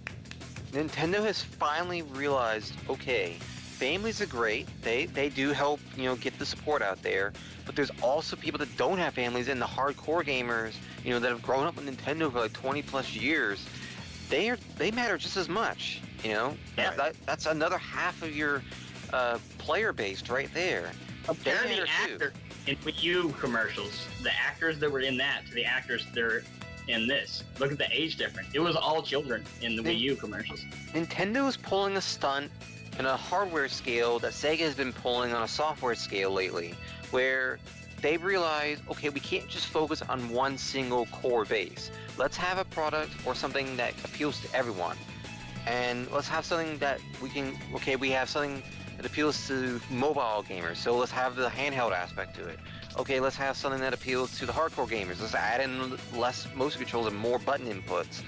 Speaker 3: Nintendo has finally realized, okay, families are great. They do help, get the support out there. But there's also people that don't have families, and the hardcore gamers, that have grown up with Nintendo for like 20 plus years. They matter just as much.
Speaker 2: Yeah.
Speaker 3: That's another half of your player base right there.
Speaker 2: Compare the actor in Wii U commercials, the actors that were in that to the actors that are in this. Look at the age difference. It was all children in the Wii U commercials.
Speaker 3: Nintendo is pulling a stunt on a hardware scale that Sega has been pulling on a software scale lately, where they realize, okay, we can't just focus on one single core base. Let's have a product or something that appeals to everyone. And let's have something that we have something that appeals to mobile gamers, so let's have the handheld aspect to it. Okay, let's have something that appeals to the hardcore gamers. Let's add in less motion controls and more button inputs,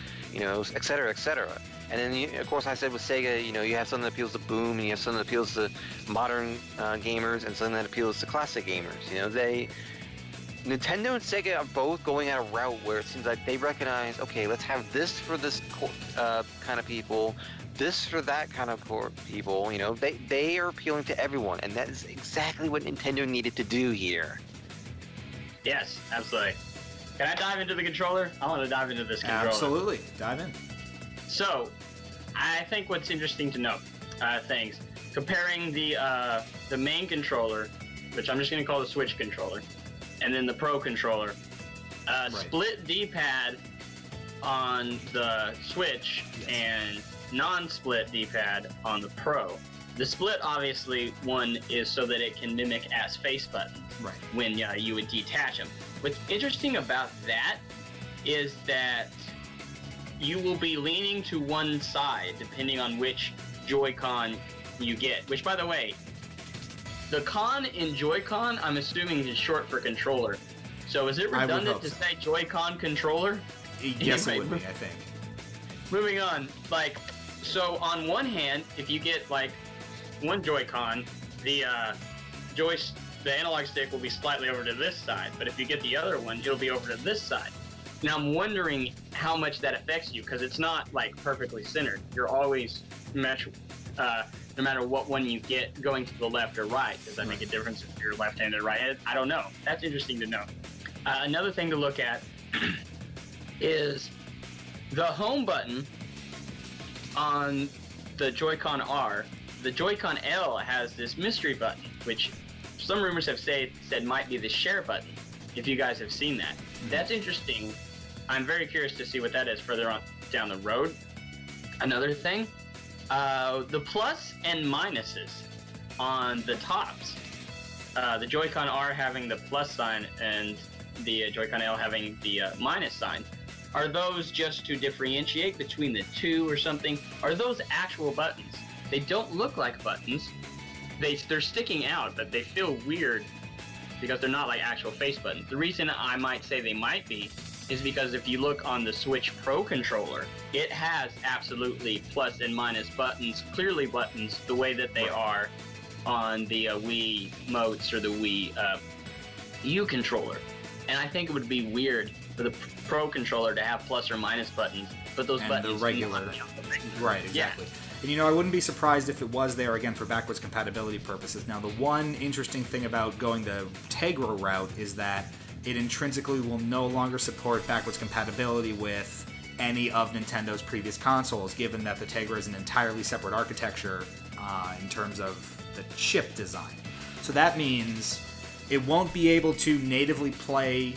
Speaker 3: et cetera, et cetera. And then, of course, I said with Sega, you have something that appeals to Boom, and you have something that appeals to modern gamers, and something that appeals to classic gamers. Nintendo and Sega are both going at a route where it seems like they recognize, okay, let's have this for this kind of people, this for that kind of people. They are appealing to everyone, and that is exactly what Nintendo needed to do here.
Speaker 2: Yes, absolutely. Can I dive into the controller? I want to dive into this controller.
Speaker 1: Absolutely, dive in.
Speaker 2: So, I think what's interesting to note, comparing the main controller which I'm just going to call the Switch controller, and then the Pro controller.
Speaker 1: Right.
Speaker 2: Split D-pad on the Switch and non-split D-pad on the Pro. The split, obviously, one is so that it can mimic as face buttons when you would detach them. What's interesting about that is that you will be leaning to one side depending on which Joy-Con you get. Which, by the way, the con in Joy-Con, I'm assuming, is short for controller. So is it redundant to say Joy-Con controller?
Speaker 1: Yes, it would be, I think.
Speaker 2: Moving on, so on one hand, if you get one Joy-Con, the analog stick will be slightly over to this side, but if you get the other one, it'll be over to this side. Now I'm wondering how much that affects you, because it's not perfectly centered. You're always no matter what one you get, going to the left or right. Does that make a difference if you're left-handed or right-handed? I don't know. That's interesting to know. Another thing to look at is the home button on the Joy-Con R. The Joy-Con L has this mystery button, which some rumors have said might be the share button, if you guys have seen that. That's interesting. I'm very curious to see what that is further on down the road. Another thing, the plus and minuses on the tops. The Joy-Con R having the plus sign and the Joy-Con L having the minus sign. Are those just to differentiate between the two or something? Are those actual buttons? They don't look like buttons. They're sticking out, but they feel weird because they're not like actual face buttons. The reason I might say they might be is because if you look on the Switch Pro controller, it has absolutely plus and minus buttons, clearly buttons, the way that they are on the Wii Motes or the Wii U controller. And I think it would be weird for the Pro controller to have plus or minus buttons, but those buttons
Speaker 1: the regular. Right, exactly. And I wouldn't be surprised if it was there, again, for backwards compatibility purposes. Now, the one interesting thing about going the Tegra route is that it intrinsically will no longer support backwards compatibility with any of Nintendo's previous consoles, given that the Tegra is an entirely separate architecture in terms of the chip design. So that means it won't be able to natively play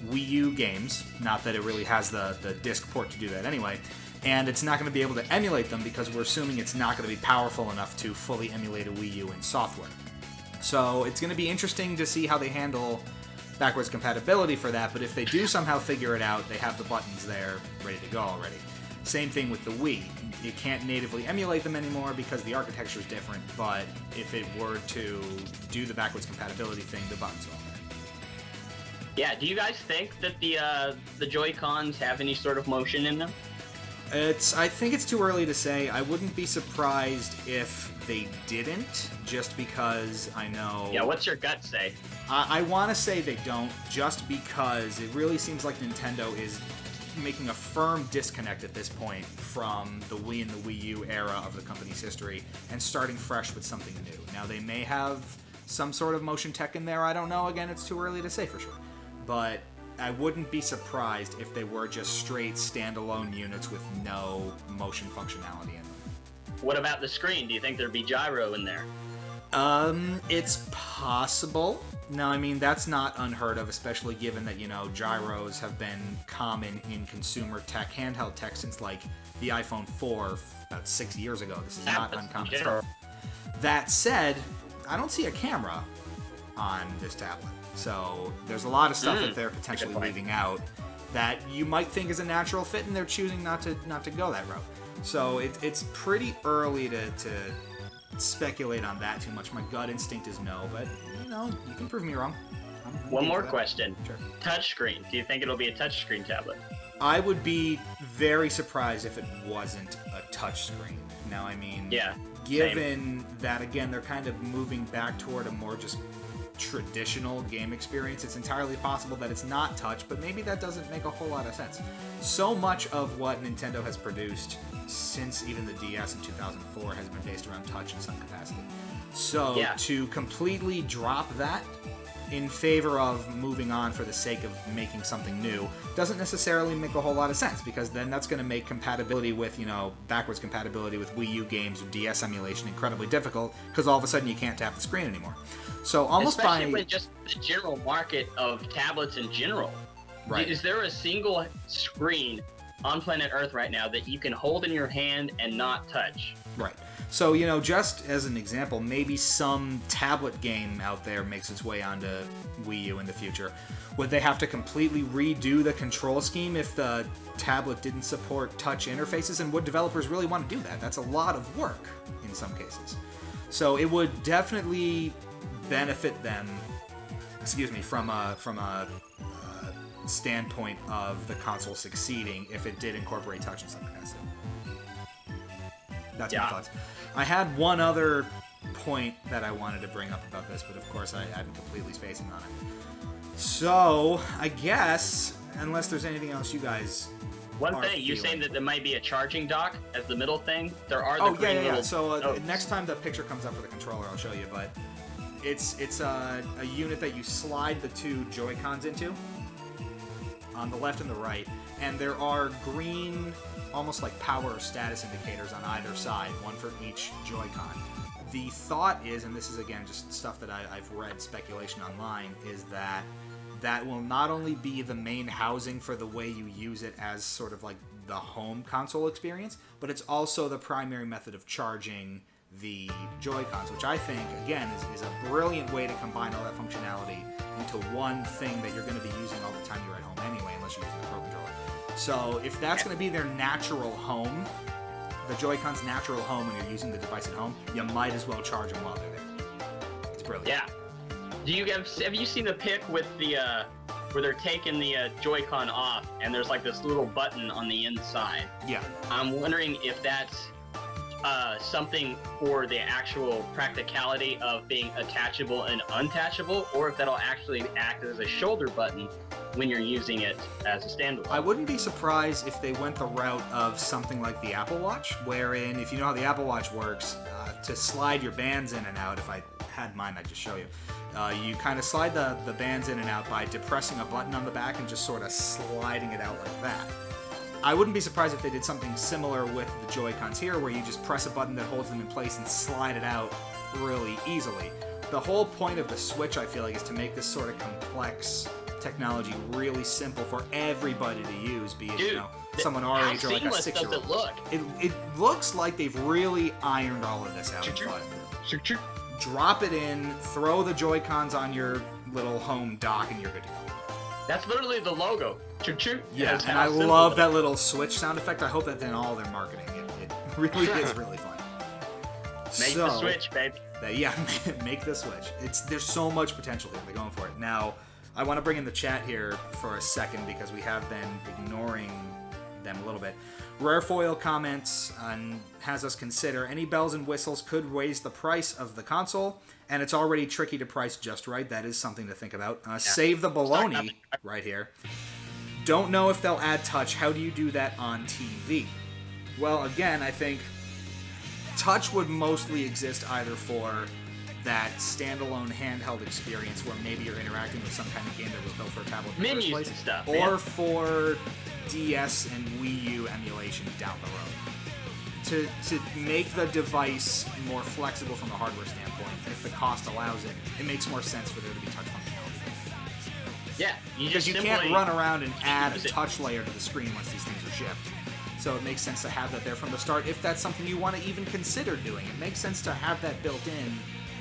Speaker 1: Wii U games, not that it really has the disc port to do that anyway, and it's not going to be able to emulate them because we're assuming it's not going to be powerful enough to fully emulate a Wii U in software. So it's going to be interesting to see how they handle backwards compatibility for that, but if they do somehow figure it out, they have the buttons there ready to go already. Same thing with the Wii. You can't natively emulate them anymore because the architecture is different, but if it were to do the backwards compatibility thing, the buttons are all there.
Speaker 2: Yeah, do you guys think that the Joy-Cons have any sort of motion in them?
Speaker 1: I think it's too early to say. I wouldn't be surprised if they didn't, just because I know...
Speaker 2: Yeah, what's your gut say?
Speaker 1: I want to say they don't, just because it really seems like Nintendo is making a firm disconnect at this point from the Wii and the Wii U era of the company's history and starting fresh with something new. Now, they may have some sort of motion tech in there. I don't know. Again, it's too early to say for sure. But I wouldn't be surprised if they were just straight standalone units with no motion functionality in them.
Speaker 2: What about the screen? Do you think there'd be gyro in there?
Speaker 1: It's possible. No, I mean, that's not unheard of, especially given that, gyros have been common in consumer tech, handheld tech, since, the iPhone 4 about 6 years ago. This is not uncommon stuff. That said, I don't see a camera on this tablet. So there's a lot of stuff that they're potentially leaving out that you might think is a natural fit, and they're choosing not to go that route. So it's pretty early to speculate on that too much. My gut instinct is no, but you can prove me wrong.
Speaker 2: One more question.
Speaker 1: Sure.
Speaker 2: Touchscreen. Do you think it'll be a touchscreen tablet?
Speaker 1: I would be very surprised if it wasn't a touchscreen. Now, I mean, given that, again, they're kind of moving back toward a more just traditional game experience, it's entirely possible that it's not touch, but maybe that doesn't make a whole lot of sense. So much of what Nintendo has produced since even the DS in 2004 has been based around touch in some capacity. So
Speaker 2: Yeah.
Speaker 1: to completely drop that in favor of moving on for the sake of making something new doesn't necessarily make a whole lot of sense, because then that's going to make compatibility with, backwards compatibility with Wii U games or DS emulation incredibly difficult, because all of a sudden you can't tap the screen anymore. So almost
Speaker 2: Especially with just the general market of tablets in general.
Speaker 1: Right.
Speaker 2: Is there a single screen on planet Earth right now that you can hold in your hand and not touch?
Speaker 1: Right. So, just as an example, maybe some tablet game out there makes its way onto Wii U in the future. Would they have to completely redo the control scheme if the tablet didn't support touch interfaces? And would developers really want to do that? That's a lot of work in some cases. So it would definitely benefit them, from a standpoint of the console succeeding if it did incorporate touch in some capacity. That's my thoughts. I had one other point that I wanted to bring up about this, but of course I'm completely spacing on it. So, I guess, unless there's anything else you guys
Speaker 2: One thing, you're saying that there might be a charging dock as the middle thing? There are the
Speaker 1: Oh,
Speaker 2: green
Speaker 1: yeah.
Speaker 2: little
Speaker 1: So
Speaker 2: notes.
Speaker 1: next time the picture comes up for the controller, I'll show you, but it's a unit that you slide the two Joy-Cons into on the left and the right, and there are green, almost like power or status indicators on either side, one for each Joy-Con. The thought is, and this is again just stuff that I've read speculation online, is that will not only be the main housing for the way you use it as sort of like the home console experience, but it's also the primary method of charging the Joy-Cons, which I think, again, is a brilliant way to combine all that functionality into one thing that you're going to be using all the time you're at home anyway, unless you're using a Pro Controller. So if that's going to be their natural home, the Joy-Con's natural home when you're using the device at home, you might as well charge them while they're there. It's brilliant.
Speaker 2: Yeah. Have you seen the pic with the where they're taking the Joy-Con off and there's like this little button on the inside?
Speaker 1: Yeah.
Speaker 2: I'm wondering if that's something for the actual practicality of being attachable and untouchable, or if that'll actually act as a shoulder button when you're using it as a standalone.
Speaker 1: I wouldn't be surprised if they went the route of something like the Apple Watch, wherein, if you know how the Apple Watch works, to slide your bands in and out, if I had mine, I'd just show you. You kind of slide the bands in and out by depressing a button on the back and just sort of sliding it out like that. I wouldn't be surprised if they did something similar with the Joy-Cons here, where you just press a button that holds them in place and slide it out really easily. The whole point of the Switch, I feel like, is to make this sort of complex technology really simple for everybody to use, be it, someone our age or like a 6-year-old.
Speaker 2: How seamless does it look?
Speaker 1: It looks like they've really ironed all of this out and thought it through. Drop it in, throw the Joy-Cons on your little home dock, and you're good to go.
Speaker 2: That's literally the logo. Choo-choo.
Speaker 1: Yeah,
Speaker 2: That's
Speaker 1: and
Speaker 2: how
Speaker 1: I
Speaker 2: simple
Speaker 1: love
Speaker 2: it
Speaker 1: that
Speaker 2: is.
Speaker 1: little Switch sound effect. I hope that in all their marketing, it really is really fun.
Speaker 2: Make the switch, babe.
Speaker 1: Yeah, make the switch. There's so much potential here. They're going for it. Now, I want to bring in the chat here for a second because we have been ignoring them a little bit. Rarefoil comments and has us consider any bells and whistles could raise the price of the console, and it's already tricky to price just right. That is something to think about. Save the baloney right here. Don't know if they'll add touch. How do you do that on TV? Well, again, I think touch would mostly exist either for that standalone handheld experience where maybe you're interacting with some kind of game that was built for a tablet in the first
Speaker 2: Menus
Speaker 1: place,
Speaker 2: and stuff,
Speaker 1: or
Speaker 2: man.
Speaker 1: for DS and Wii U emulation down the road. To make the device more flexible from a hardware standpoint, if the cost allows it, it makes more sense for there to be touch functionality.
Speaker 2: Yeah,
Speaker 1: Because you can't run around and add a touch layer to the screen once these things are shipped. So it makes sense to have that there from the start if that's something you want to even consider doing. It makes sense to have that built in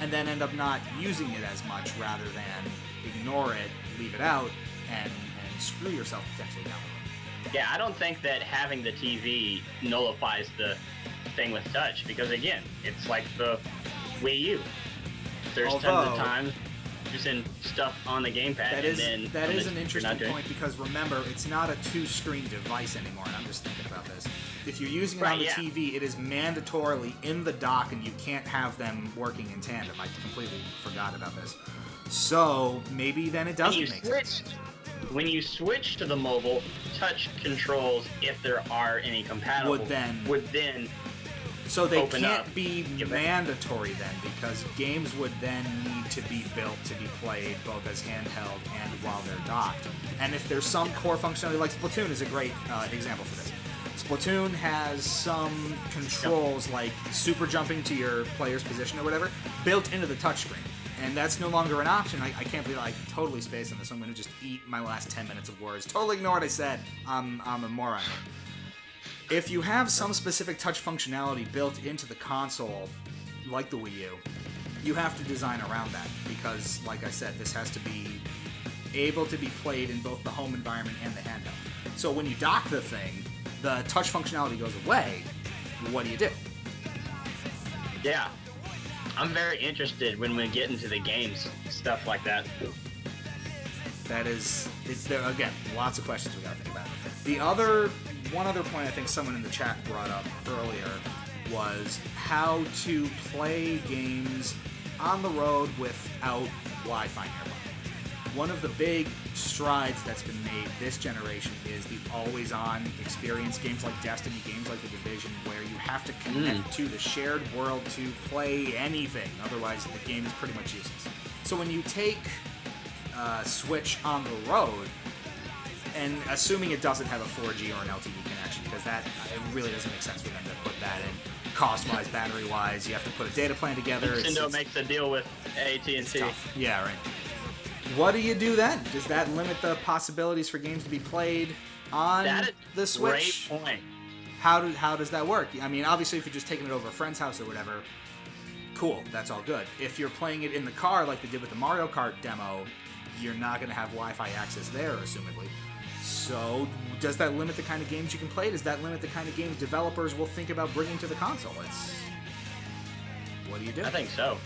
Speaker 1: and then end up not using it as much rather than ignore it, leave it out, and screw yourself potentially down the road.
Speaker 2: Yeah, I don't think that having the TV nullifies the thing with touch, because again, it's like the Wii U. There's tons of times using stuff on the gamepad.
Speaker 1: That is an
Speaker 2: you're
Speaker 1: interesting
Speaker 2: not doing-
Speaker 1: point because remember, it's not a two-screen device anymore, and I'm just thinking about this. If you're using it
Speaker 2: Right,
Speaker 1: on the
Speaker 2: yeah.
Speaker 1: TV, it is mandatorily in the dock, and you can't have them working in tandem. I completely forgot about this. So maybe then it doesn't
Speaker 2: You
Speaker 1: make
Speaker 2: switch.
Speaker 1: sense.
Speaker 2: when you switch to the mobile, touch controls, if there are any compatible, would then
Speaker 1: so they
Speaker 2: open
Speaker 1: can't
Speaker 2: up.
Speaker 1: be mandatory then, because games would then need to be built to be played both as handheld and while they're docked. And if there's some core functionality, like Splatoon is a great example for this. Splatoon has some controls like super jumping to your player's position or whatever built into the touchscreen. And that's no longer an option. I can't believe I totally spaced on this. I'm going to just eat my last 10 minutes of words. Totally ignore what I said. I'm a moron. If you have some specific touch functionality built into the console, like the Wii U, you have to design around that. Because, like I said, this has to be able to be played in both the home environment and the handheld. So when you dock the thing, the touch functionality goes away. What do you do?
Speaker 2: Yeah. I'm very interested when we get into the games, stuff like that.
Speaker 1: That is, it's there again. Lots of questions we gotta think about. One other point I think someone in the chat brought up earlier was how to play games on the road without Wi-Fi nearby. One of the big strides that's been made this generation is the always-on experience. Games like Destiny, games like The Division, where you have to connect to the shared world to play anything. Otherwise, the game is pretty much useless. So when you take Switch on the road, and assuming it doesn't have a 4G or an LTE connection, because that it really doesn't make sense for them to put that in. Cost-wise, battery-wise, you have to put a data plan together.
Speaker 2: Nintendo makes a deal with AT&T.
Speaker 1: Yeah, right. What do you do then? Does that limit the possibilities for games to be played on the Switch?
Speaker 2: Great point.
Speaker 1: How does that work? I mean, obviously, if you're just taking it over a friend's house or whatever, cool, that's all good. If you're playing it in the car like they did with the Mario Kart demo, you're not going to have Wi-Fi access there, assumedly. So, does that limit the kind of games you can play? Does that limit the kind of games developers will think about bringing to the console? What do you do?
Speaker 2: I think so.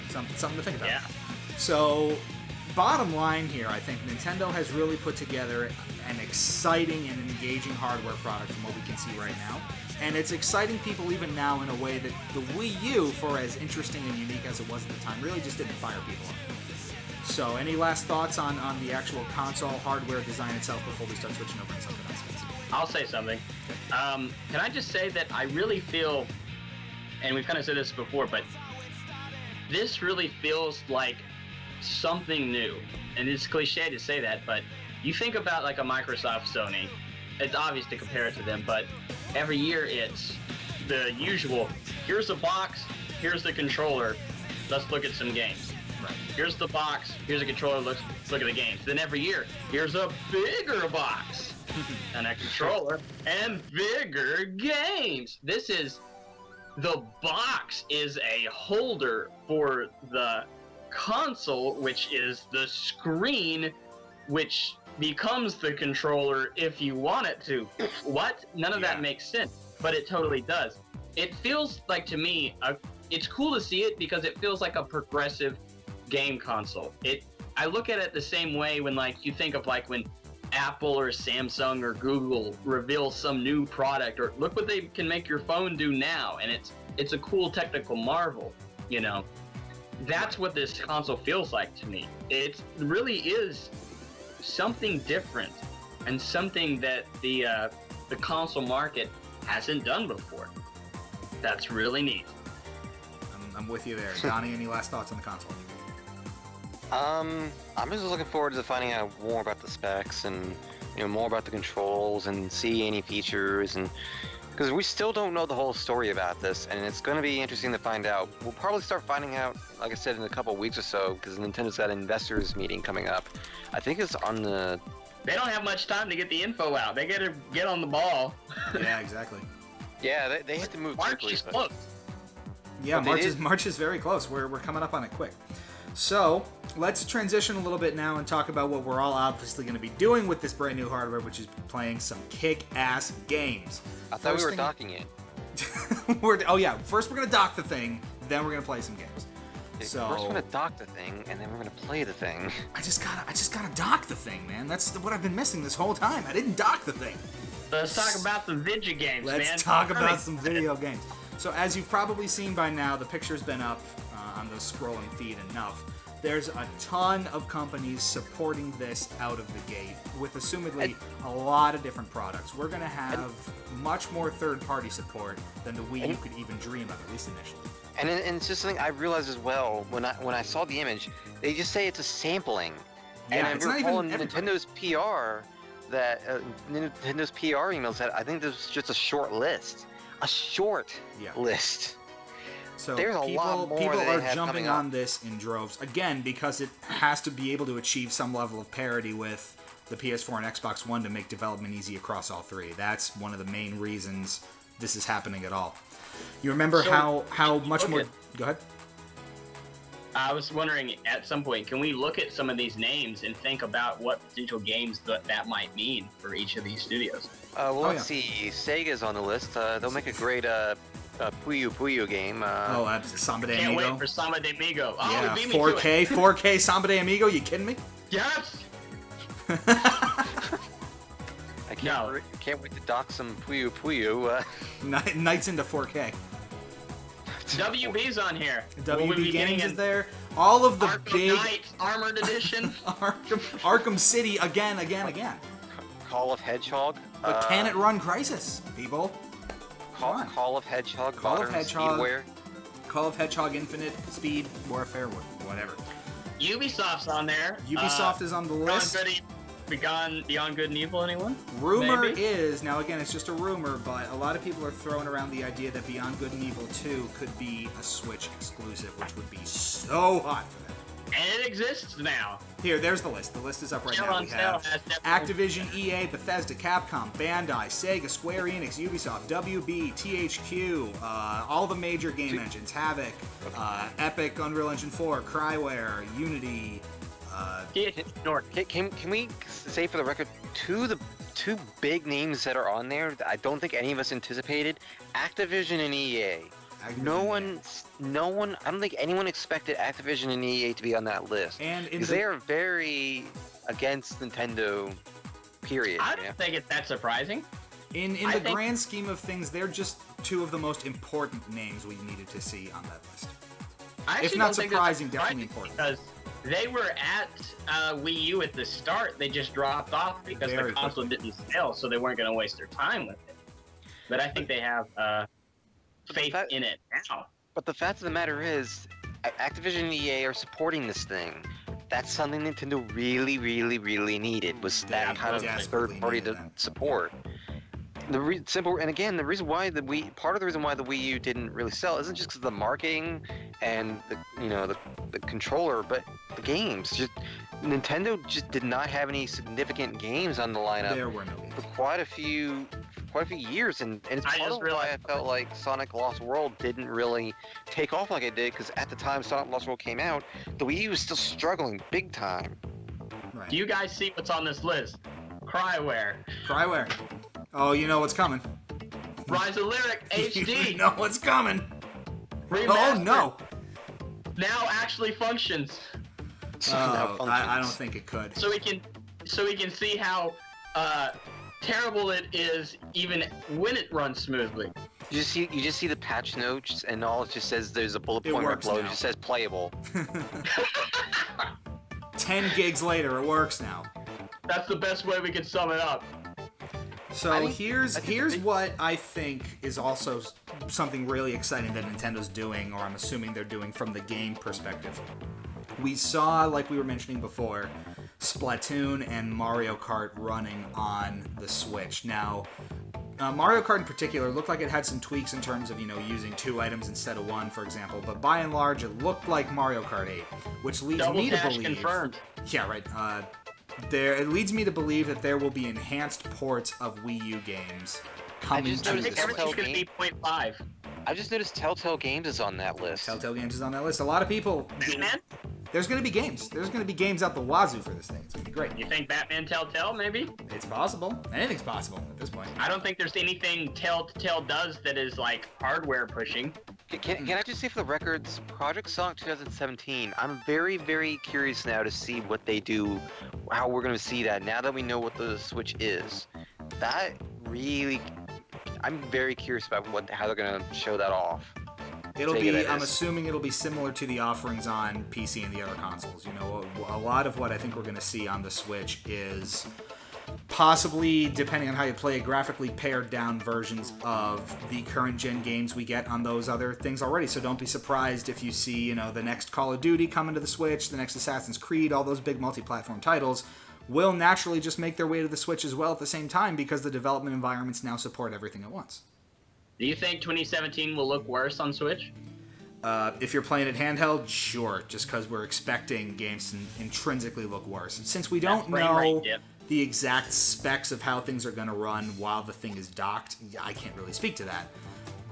Speaker 1: Something to think about.
Speaker 2: Yeah.
Speaker 1: So, bottom line here, I think Nintendo has really put together an exciting and engaging hardware product from what we can see right now. And it's exciting people even now in a way that the Wii U, for as interesting and unique as it was at the time, really just didn't fire people up. So, any last thoughts on the actual console hardware design itself before we start switching over to something else?
Speaker 2: I'll say something. Can I just say that I really feel, and we've kind of said this before, but this really feels like something new. And it's cliche to say that, but you think about like a Microsoft, Sony, it's obvious to compare it to them, but every year it's the usual, here's a box, here's the controller, let's look at some games.
Speaker 1: Right.
Speaker 2: Here's the box, here's a controller, let's look at the games. Then every year, here's a bigger box and a controller and bigger games. The box is a holder for the console, which is the screen, which becomes the controller if you want it to. What? None of that makes sense, but it totally does. It feels like, to me, it's cool to see it because it feels like a progressive game console. I look at it the same way when, like, you think of like when Apple or Samsung or Google reveal some new product, or look what they can make your phone do now, and it's a cool technical marvel, you know. That's what this console feels like to me. It really is something different and something that the console market hasn't done before. That's really neat.
Speaker 1: I'm with you there. Donnie, any last thoughts on the console?
Speaker 3: I'm just looking forward to finding out more about the specs and more about the controls and see any features, and because we still don't know the whole story about this, and it's going to be interesting to find out. We'll probably start finding out, like I said, in a couple of weeks or so, because Nintendo's got an investors meeting coming up. I think it's on the...
Speaker 2: They don't have much time to get the info out. They gotta get on the ball.
Speaker 1: Yeah, exactly.
Speaker 3: Yeah, they have to move
Speaker 2: March
Speaker 3: quickly.
Speaker 2: is close.
Speaker 1: Yeah, March is very close. We're coming up on it quick. So, let's transition a little bit now and talk about what we're all obviously going to be doing with this brand new hardware, which is playing some kick-ass games.
Speaker 3: I thought we were docking it.
Speaker 1: First we're going to dock the thing, then we're going to play some games. So
Speaker 3: first we're going to dock the thing, and then we're going to play the thing.
Speaker 1: I just gotta dock the thing, man. That's what I've been missing this whole time. I didn't dock the thing.
Speaker 2: Let's talk about some video games, man.
Speaker 1: Let's talk about some video games. So as you've probably seen by now, the picture's been up on the scrolling feed enough. There's a ton of companies supporting this out of the gate with assumedly a lot of different products. We're going to have much more third-party support than the Wii U could even dream of, at least initially.
Speaker 3: And it's just something I realized as well when I saw the image. They just say it's a sampling.
Speaker 1: Yeah,
Speaker 3: and
Speaker 1: it's
Speaker 3: I
Speaker 1: not
Speaker 3: recall
Speaker 1: even
Speaker 3: in Nintendo's PR that Nintendo's PR email said I think this was just a short list. A short list.
Speaker 1: So
Speaker 3: there's a lot more
Speaker 1: people
Speaker 3: that they
Speaker 1: are
Speaker 3: have
Speaker 1: jumping
Speaker 3: coming up.
Speaker 1: on this in droves again because it has to be able to achieve some level of parity with the PS4 and Xbox One to make development easy across all three. That's one of the main reasons this is happening at all. You remember how much more? Go ahead.
Speaker 2: I was wondering, at some point, can we look at some of these names and think about what potential games that might mean for each of these studios?
Speaker 3: Let's see. Sega's on the list. They'll make a great Puyo Puyo game.
Speaker 1: Samba de
Speaker 2: Can't
Speaker 1: Amigo.
Speaker 2: wait for Samba de Amigo. Oh,
Speaker 1: Yeah,
Speaker 2: you beat me to it.
Speaker 1: 4K Samba de Amigo. You kidding me?
Speaker 2: Yes.
Speaker 3: I can't wait to dock some Puyo Puyo.
Speaker 1: Nights into 4K.
Speaker 2: WB's on here.
Speaker 1: WB Games is there. All of the
Speaker 2: Arkham
Speaker 1: big
Speaker 2: Knight Armored Edition.
Speaker 1: Arkham City again.
Speaker 3: Call of Hedgehog.
Speaker 1: But can it run Crysis, people?
Speaker 3: Call of Hedgehog.
Speaker 1: Call of Hedgehog.
Speaker 3: Speedware.
Speaker 1: Call of Hedgehog Infinite, Speed, Warfare, whatever.
Speaker 2: Ubisoft's on there.
Speaker 1: Ubisoft is on the list.
Speaker 2: Beyond Good and Evil, anyone?
Speaker 1: Rumor
Speaker 2: Maybe?
Speaker 1: is, now again, it's just a rumor, but a lot of people are throwing around the idea that Beyond Good and Evil 2 could be a Switch exclusive, which would be so hot for them.
Speaker 2: And it exists now.
Speaker 1: Here, there's the list. The list is up right
Speaker 2: Sale
Speaker 1: now.
Speaker 2: on
Speaker 1: We
Speaker 2: sale
Speaker 1: have
Speaker 2: has definitely-
Speaker 1: Activision, EA, Bethesda, Capcom, Bandai, Sega, Square Enix, Ubisoft, WB, THQ, all the major game engines, Havoc, Epic, Unreal Engine 4, Cryware, Unity.
Speaker 3: Can we say for the record, the two big names that are on there that I don't think any of us anticipated, Activision and EA. No one. I don't think anyone expected Activision and EA to be on that list.
Speaker 1: And
Speaker 3: because they are very against Nintendo. Period.
Speaker 2: I don't think it's that surprising.
Speaker 1: In the grand scheme of things, they're just two of the most important names we needed to see on that list. If not surprising, definitely important.
Speaker 2: Because they were at Wii U at the start. They just dropped off because the console didn't sell, so they weren't going to waste their time with it. But I think they have faith in it now.
Speaker 3: But the fact of the matter is, Activision and EA are supporting this thing. That's something Nintendo really, really, really needed, was that kind of third party to support. The reason why part of the reason why the Wii U didn't really sell isn't just because of the marketing and the controller, but the games. Nintendo just did not have any significant games on the lineup.
Speaker 1: There were no games
Speaker 3: for quite a few years, and it's part of why I felt like Sonic Lost World didn't really take off like it did, because at the time Sonic Lost World came out, the Wii U was still struggling big time.
Speaker 1: Right.
Speaker 2: Do you guys see what's on this list? Cryware.
Speaker 1: Oh, you know what's coming.
Speaker 2: Rise of Lyric HD.
Speaker 1: You know what's coming.
Speaker 2: Remastered.
Speaker 1: Oh no.
Speaker 2: Now actually functions.
Speaker 1: I don't think it could.
Speaker 2: So we can see how terrible it is even when it runs smoothly.
Speaker 3: You just see the patch notes, and all it just says there's a bullet pointer below. It just says playable.
Speaker 1: 10 gigs later, it works now.
Speaker 2: That's the best way we can sum it up.
Speaker 1: So here's what I think is also something really exciting that Nintendo's doing, or I'm assuming they're doing from the game perspective. We saw, like we were mentioning before, Splatoon and Mario Kart running on the Switch. Now, Mario Kart in particular looked like it had some tweaks in terms of, using 2 items instead of 1, for example. But by and large, it looked like Mario Kart 8, which leads me to believe...
Speaker 2: confirmed.
Speaker 1: Yeah, right. It leads me to believe that there will be enhanced ports of Wii U games coming to the Switch.
Speaker 2: Everything's going to be 0.5.
Speaker 3: I just noticed Telltale Games is on that list.
Speaker 1: Telltale Games is on that list. A lot of people...
Speaker 2: Batman?
Speaker 1: There's going to be games. There's going to be games out the wazoo for this thing. It's going to be great.
Speaker 2: You think Batman Telltale, maybe?
Speaker 1: It's possible. Anything's possible at this point.
Speaker 2: I don't think there's anything Telltale does that is, like, hardware pushing.
Speaker 3: Can I just say for the records, Project Sonic 2017, I'm very, very curious now to see what they do, how we're going to see that, now that we know what the Switch is. That really... I'm very curious about how they're going to show that off.
Speaker 1: It'll
Speaker 3: Sega,
Speaker 1: be.
Speaker 3: that
Speaker 1: I'm
Speaker 3: is.
Speaker 1: assuming it'll be similar to the offerings on PC and the other consoles. You know, a lot of what I think we're going to see on the Switch is possibly, depending on how you play it, graphically pared down versions of the current gen games we get on those other things already. So don't be surprised if you see, you know, the next Call of Duty coming to the Switch, the next Assassin's Creed, all those big multi-platform titles will naturally just make their way to the Switch as well at the same time because the development environments now support everything at once.
Speaker 2: Do you think 2017 will look worse on Switch?
Speaker 1: If you're playing it handheld, sure, just because we're expecting games to intrinsically look worse. Since we don't know the exact specs of how things are going to run while the thing is docked, I can't really speak to that.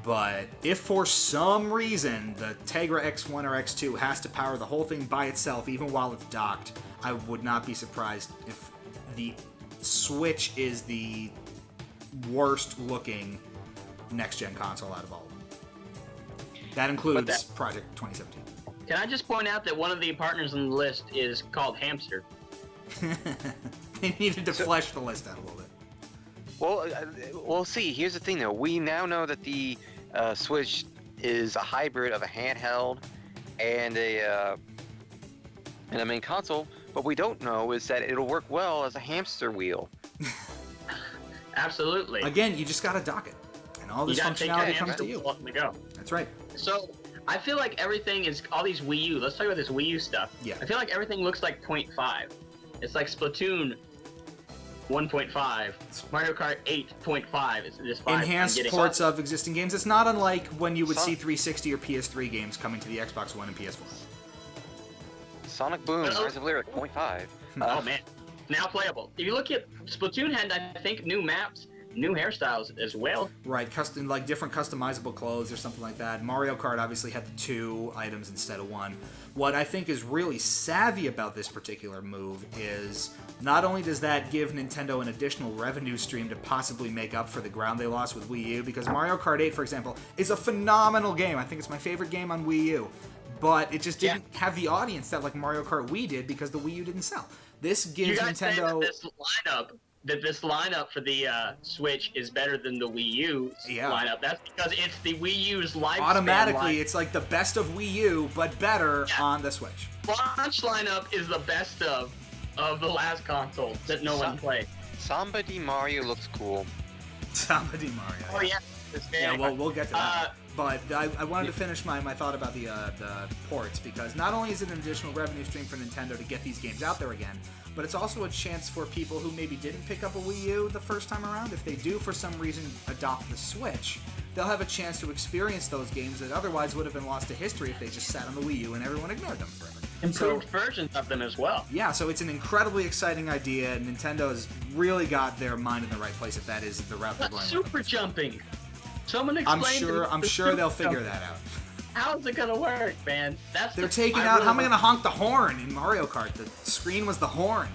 Speaker 1: But if for some reason the Tegra X1 or X2 has to power the whole thing by itself, even while it's docked, I would not be surprised if the Switch is the worst looking next-gen console out of all of them. That includes Project 2017.
Speaker 2: Can I just point out that one of the partners on the list is called Hamster?
Speaker 1: They needed to flesh the list out a little bit.
Speaker 3: Well, see, here's the thing though. We now know that the Switch is a hybrid of a handheld and a main console. What we don't know is that it'll work well as a hamster wheel.
Speaker 2: Absolutely.
Speaker 1: Again, you just gotta dock it, and all this functionality comes to you.
Speaker 2: Go.
Speaker 1: That's right.
Speaker 2: So, I feel like everything is all these Wii U. Let's talk about this Wii U stuff.
Speaker 1: Yeah.
Speaker 2: I feel like everything looks like 0.5. It's like Splatoon 1.5, Mario Kart 8.5 is just 5.
Speaker 1: Enhanced ports of existing games. It's not unlike when you would see 360 or PS3 games coming to the Xbox One and PS4.
Speaker 3: Sonic Boom, Rise of Lyric 0.5.
Speaker 2: Oh man, now playable. If you look at Splatoon had, I think, new maps, new hairstyles as well.
Speaker 1: Right, custom, like different customizable clothes or something like that. Mario Kart obviously had the 2 items instead of 1. What I think is really savvy about this particular move is not only does that give Nintendo an additional revenue stream to possibly make up for the ground they lost with Wii U, because Mario Kart 8, for example, is a phenomenal game. I think it's my favorite game on Wii U. But it just didn't have the audience that like Mario Kart Wii did because the Wii U didn't sell. This gives Nintendo...
Speaker 2: This lineup for the Switch is better than the Wii U lineup. That's because it's the Wii U's lifespan.
Speaker 1: Automatically, it's like the best of Wii U, but better on the Switch.
Speaker 2: Launch lineup is the best of the last console that no one played.
Speaker 3: Samba di Mario looks cool.
Speaker 1: Samba di Mario.
Speaker 2: Oh yeah.
Speaker 1: Yeah, well, we'll get to that. But I wanted to finish my thought about the ports, because not only is it an additional revenue stream for Nintendo to get these games out there again, but it's also a chance for people who maybe didn't pick up a Wii U the first time around. If they do, for some reason, adopt the Switch, they'll have a chance to experience those games that otherwise would have been lost to history if they just sat on the Wii U and everyone ignored them forever.
Speaker 2: Improved versions of them as well.
Speaker 1: Yeah, so it's an incredibly exciting idea. Nintendo has really got their mind in the right place if that is the route they're going.
Speaker 2: Super jumping. Someone explain.
Speaker 1: I'm sure they'll figure that out.
Speaker 2: How's it gonna work, man?
Speaker 1: They're taking out. How am I gonna honk the horn in Mario Kart? The screen was the horn.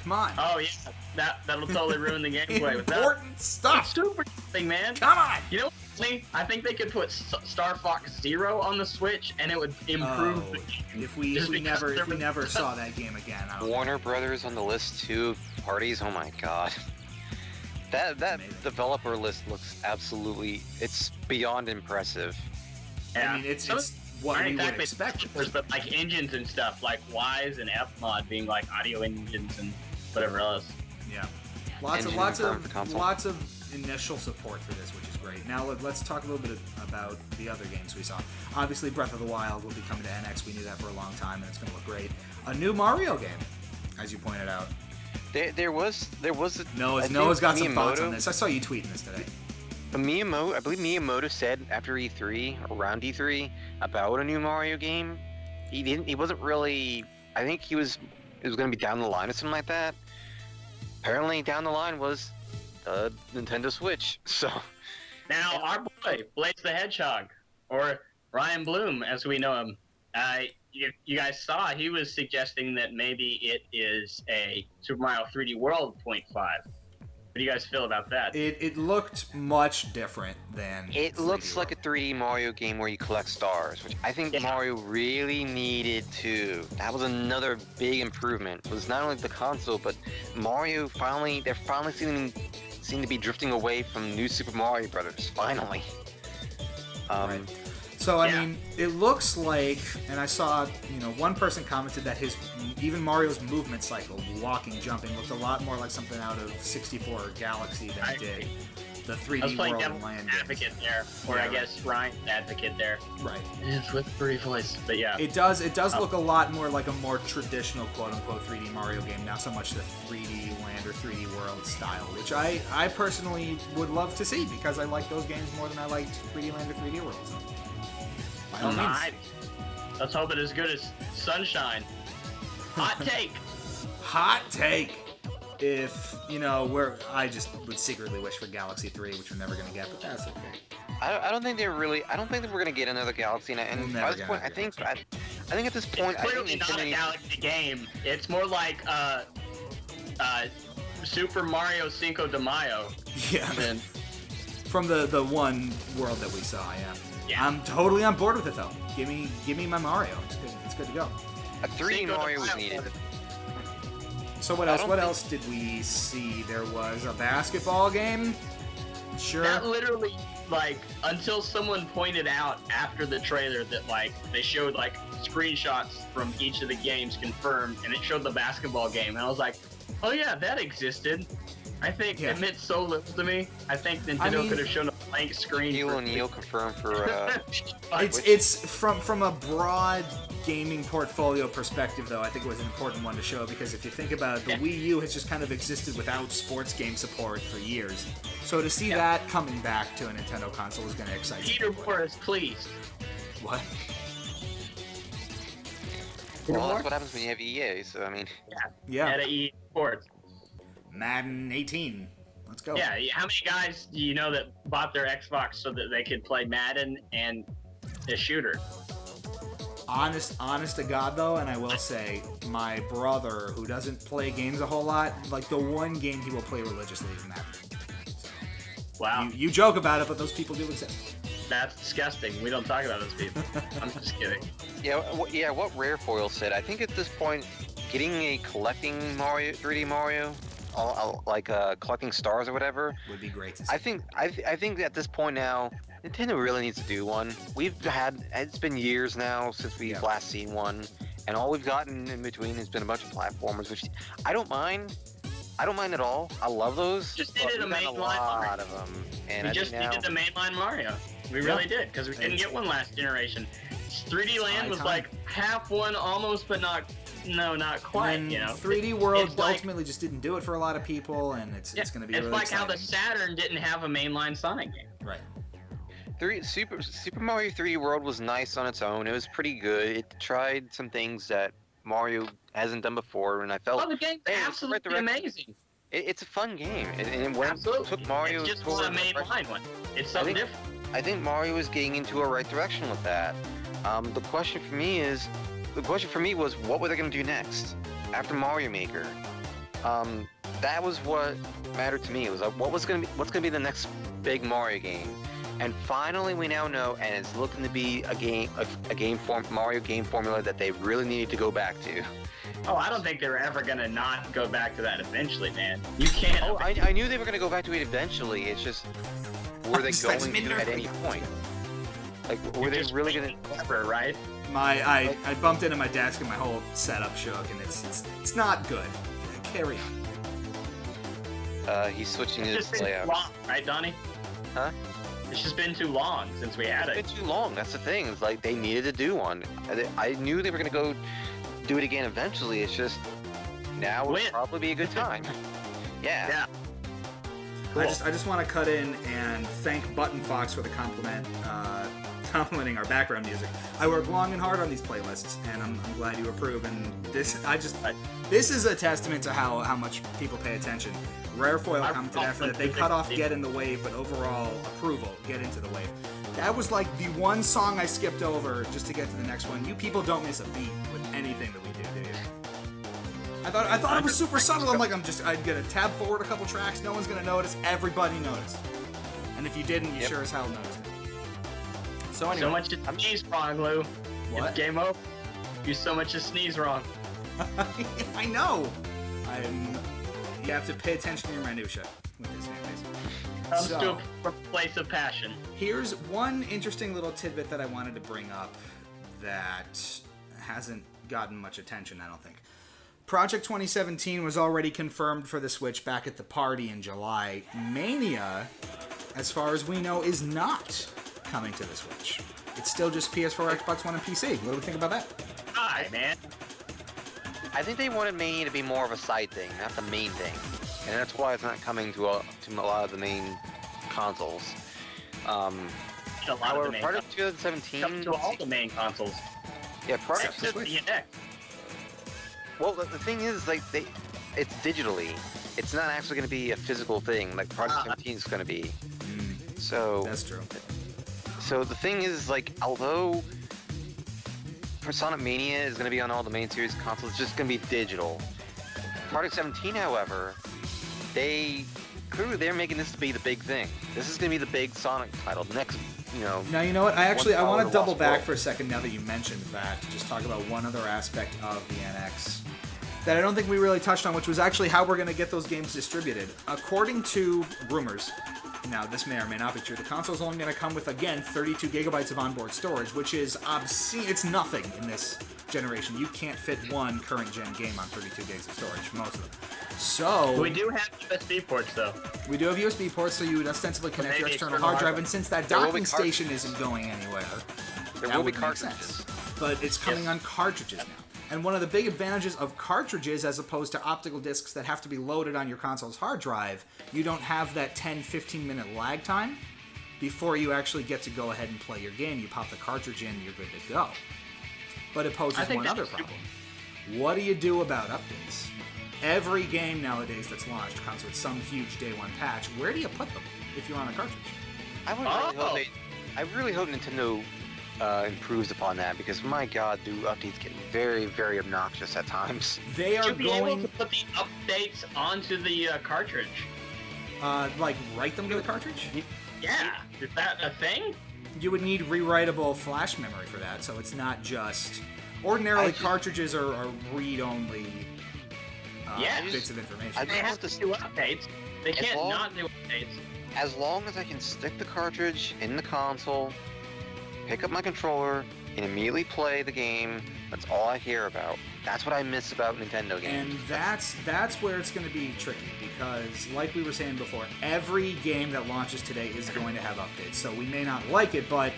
Speaker 1: Come on.
Speaker 2: Oh yeah, that'll totally ruin the gameplay with that.
Speaker 1: Important stuff.
Speaker 2: Super thing, man.
Speaker 1: Come on.
Speaker 2: You know, I think they could put Star Fox Zero on the Switch, and it would improve the game.
Speaker 1: If we never saw that game again.
Speaker 3: Warner Brothers on the list too. Parties. Oh my god. That developer list looks it's beyond impressive.
Speaker 2: Yeah.
Speaker 1: I mean, it's what we would expect.
Speaker 2: But like engines and stuff, like Wise and Fmod being like audio engines and whatever else.
Speaker 1: Yeah. Lots of initial support for this, which is great. Now let's talk a little bit about the other games we saw. Obviously, Breath of the Wild will be coming to NX. We knew that for a long time, and it's going to look great. A new Mario game, as you pointed out.
Speaker 3: There was
Speaker 1: Noah's got some thoughts on this. I saw you tweeting this today.
Speaker 3: I believe Miyamoto said after E3, around E3, about a new Mario game. He wasn't really. I think it was going to be down the line or something like that. Apparently, down the line was the Nintendo Switch. So
Speaker 2: now our boy Blaze the Hedgehog, or Ryan Bloom, as we know him. You guys saw he was suggesting that maybe it is a Super Mario 3D World 0.5. What do you guys feel about that?
Speaker 1: It looked much different than.
Speaker 3: It looks like a 3D Mario game where you collect stars, which I think Mario really needed to. That was another big improvement. It was not only the console, but Mario they're finally seem to be drifting away from New Super Mario Brothers. Finally.
Speaker 1: Right. So I mean, it looks like, and I saw, one person commented that even Mario's movement cycle, walking, jumping, looked a lot more like something out of 64 or Galaxy than it did the 3D
Speaker 2: I was playing
Speaker 1: world and land
Speaker 2: advocate there, or I guess Ryan's advocate there.
Speaker 1: Right.
Speaker 2: It's with free voice, but yeah.
Speaker 1: It does look a lot more like a more traditional quote-unquote 3D Mario game, not so much the 3D land or 3D world style, which I personally would love to see because I like those games more than I liked 3D land or 3D world. So, by all means.
Speaker 2: Let's hope it's as good as Sunshine. Hot take.
Speaker 1: Hot take. If, I just would secretly wish for Galaxy 3, which we're never going to get, but that's okay.
Speaker 3: I don't think we're gonna get another Galaxy. And at this point, I think at this point,
Speaker 2: it's clearly not a Galaxy game. It's more like Super Mario Cinco de Mayo.
Speaker 1: Yeah. From the one world that we saw, yeah. I'm totally on board with it though. Give me my Mario. It's good to go.
Speaker 3: A 3D Mario was needed.
Speaker 1: So what else? What else did we see? There was a basketball game. Sure.
Speaker 2: That literally, until someone pointed out after the trailer that, they showed, screenshots from each of the games confirmed, and it showed the basketball game, and I was like, oh yeah, that existed. I think it meant so little to me. I think Nintendo could have shown a blank screen.
Speaker 3: Shaquille O'Neal confirmed for.
Speaker 1: It's from a broad gaming portfolio perspective, though. I think it was an important one to show because if you think about it, the Wii U has just kind of existed without sports game support for years. So to see that coming back to a Nintendo console is going to excite
Speaker 2: Peter
Speaker 1: me.
Speaker 2: Moore is pleased.
Speaker 1: What?
Speaker 3: Well, that's what happens when you have EA. So I mean.
Speaker 1: Yeah.
Speaker 2: At EA Sports.
Speaker 1: Madden 18. Let's go.
Speaker 2: Yeah, how many guys do you know that bought their Xbox so that they could play Madden and a shooter?
Speaker 1: Honest to God, though, and I will say, my brother, who doesn't play games a whole lot, the one game he will play religiously is Madden. So,
Speaker 2: wow.
Speaker 1: You joke about it, but those people do exist.
Speaker 2: That's disgusting. We don't talk about those people. I'm just kidding.
Speaker 3: Yeah, what Rarefoil said, I think at this point, getting a collecting Mario, 3D Mario, collecting stars or whatever,
Speaker 1: would be great to see.
Speaker 3: I think at this point now, Nintendo really needs to do one. It's been years now since we've last seen one, and all we've gotten in between has been a bunch of platformers, which I don't mind. I don't mind at all. I love those.
Speaker 2: Just needed a mainline Mario.
Speaker 3: Of them, and
Speaker 2: we just needed the mainline Mario. We really did, because we didn't get one last generation. 3D Land was half one almost, but not quite.
Speaker 1: And 3D World ultimately just didn't do it for a lot of people, and it's going to be.
Speaker 2: It's
Speaker 1: really
Speaker 2: exciting. How the Saturn didn't have a mainline Sonic game.
Speaker 1: Right.
Speaker 3: Super Mario 3D World was nice on its own. It was pretty good. It tried some things that Mario hasn't done before, and I felt.
Speaker 2: Oh, the game's absolutely amazing.
Speaker 3: It's a fun game, and it took Mario.
Speaker 2: It's just not a mainline one. It's something different.
Speaker 3: I think Mario is getting into a right direction with that. The question for me was, what were they going to do next after Mario Maker? That was what mattered to me. It was what's going to be the next big Mario game? And finally, we now know, and it's looking to be Mario game formula that they really needed to go back to.
Speaker 2: Oh, I don't think they were ever gonna not go back to that eventually, man. You can't.
Speaker 3: Oh, I knew they were gonna go back to it eventually. It's just, were they going to at any point? Were they really gonna?
Speaker 2: Ever, right?
Speaker 1: I bumped into my desk and my whole setup shook, and it's not good. Carry
Speaker 3: on. He's switching his layout.
Speaker 2: Long, right, Donnie?
Speaker 3: Huh?
Speaker 2: It's just been too long since we had it.
Speaker 3: It's been too long. That's the thing. It's they needed to do one. I knew they were gonna go do it again eventually. It's just now would probably be a good time. Yeah.
Speaker 1: Cool. I just want to cut in and thank Button Fox for the complimenting our background music. I work long and hard on these playlists, and I'm glad you approve. And this is a testament to how much people pay attention. Rarefoil commented after that they cut off Get in the Wave, but overall approval, Get into the Wave. That was the one song I skipped over just to get to the next one. You people don't miss a beat with anything that we do you? I thought it was super subtle. I'd get a tab forward a couple tracks, no one's gonna notice, everybody noticed. And if you didn't, you sure as hell noticed it. So anyway.
Speaker 2: So much to sneeze wrong, Lou.
Speaker 1: What?
Speaker 2: It's game over. You so much to sneeze wrong.
Speaker 1: I know. You have to pay attention to your minutia. with his fan base.
Speaker 2: Comes
Speaker 1: So,
Speaker 2: to a place of passion.
Speaker 1: here's one interesting little tidbit that I wanted to bring up that hasn't gotten much attention, I don't think. Project 2017 was already confirmed for the Switch back at the party in July. Mania, as far as we know, is not coming to the Switch. It's still just PS4, Xbox One, and PC. What do we think about that?
Speaker 2: Hi, man.
Speaker 3: I think they wanted Mania to be more of a side thing, not the main thing, and that's why it's not coming to a lot of the main consoles.
Speaker 2: A lot of
Speaker 3: However,
Speaker 2: the main
Speaker 3: part of
Speaker 2: consoles.
Speaker 3: 2017,
Speaker 2: Comes to all the main consoles.
Speaker 3: yeah, part of
Speaker 2: Except for the NX.
Speaker 3: well, the thing is, like it's digitally. It's not actually going to be a physical thing like Project 17 is going to be. So
Speaker 1: That's true.
Speaker 3: So the thing is, like, although Sonic Mania is going to be on all the main series consoles, it's just going to be digital. Project 17, however, they're making this to be the big thing. This is going to be the big Sonic title. The next,
Speaker 1: Now, you know what? I want to
Speaker 3: the
Speaker 1: double
Speaker 3: Lost
Speaker 1: back
Speaker 3: World.
Speaker 1: for a second now that you mentioned that, to just talk about one other aspect of the NX that I don't think we really touched on, which was actually how we're going to get those games distributed. According to rumors, now this may or may not be true, the console's only going to come with, again, 32 gigabytes of onboard storage, which is obscene. It's nothing in this generation. You can't fit one current-gen game on 32 gigs of storage, most of them. So
Speaker 2: We do have USB ports, though.
Speaker 1: we do have USB ports, so you would ostensibly connect your
Speaker 2: maybe
Speaker 1: external
Speaker 2: external
Speaker 1: hard drive,
Speaker 2: hard
Speaker 1: and since that
Speaker 3: There will be
Speaker 1: docking station
Speaker 3: cartridges.
Speaker 1: isn't going anywhere,
Speaker 3: there
Speaker 1: that
Speaker 3: will be
Speaker 1: would make
Speaker 3: cartridges.
Speaker 1: sense. But it's coming on cartridges now. And one of the big advantages of cartridges, as opposed to optical discs that have to be loaded on your console's hard drive, you don't have that 10-15 minute lag time before you actually get to go ahead and play your game. You pop the cartridge in, you're good to go. But it poses
Speaker 2: I think
Speaker 1: one
Speaker 2: that's
Speaker 1: other
Speaker 2: stupid.
Speaker 1: problem. What do you do about updates? Every game nowadays that's launched comes with some huge day one patch. Where do you put them if you're on a cartridge?
Speaker 3: I really hope Nintendo improves upon that, because my god, do updates get very, very obnoxious at times.
Speaker 1: They are
Speaker 2: Should be able
Speaker 1: going,
Speaker 2: to put the updates onto the cartridge.
Speaker 1: like, write them to the cartridge?
Speaker 2: Yeah, is that a thing?
Speaker 1: You would need rewritable flash memory for that, so it's not just... Ordinarily, cartridges are read-only
Speaker 2: Yeah.
Speaker 1: bits of information.
Speaker 3: I
Speaker 2: They have to do updates. They
Speaker 3: As
Speaker 2: can't
Speaker 3: long-
Speaker 2: not do updates.
Speaker 3: As long as I can stick the cartridge in the console, pick up my controller, and immediately play the game, that's all I hear about. That's what I miss about Nintendo games.
Speaker 1: And that's where it's going to be tricky, because, like we were saying before, every game that launches today is going to have updates. So we may not like it, but,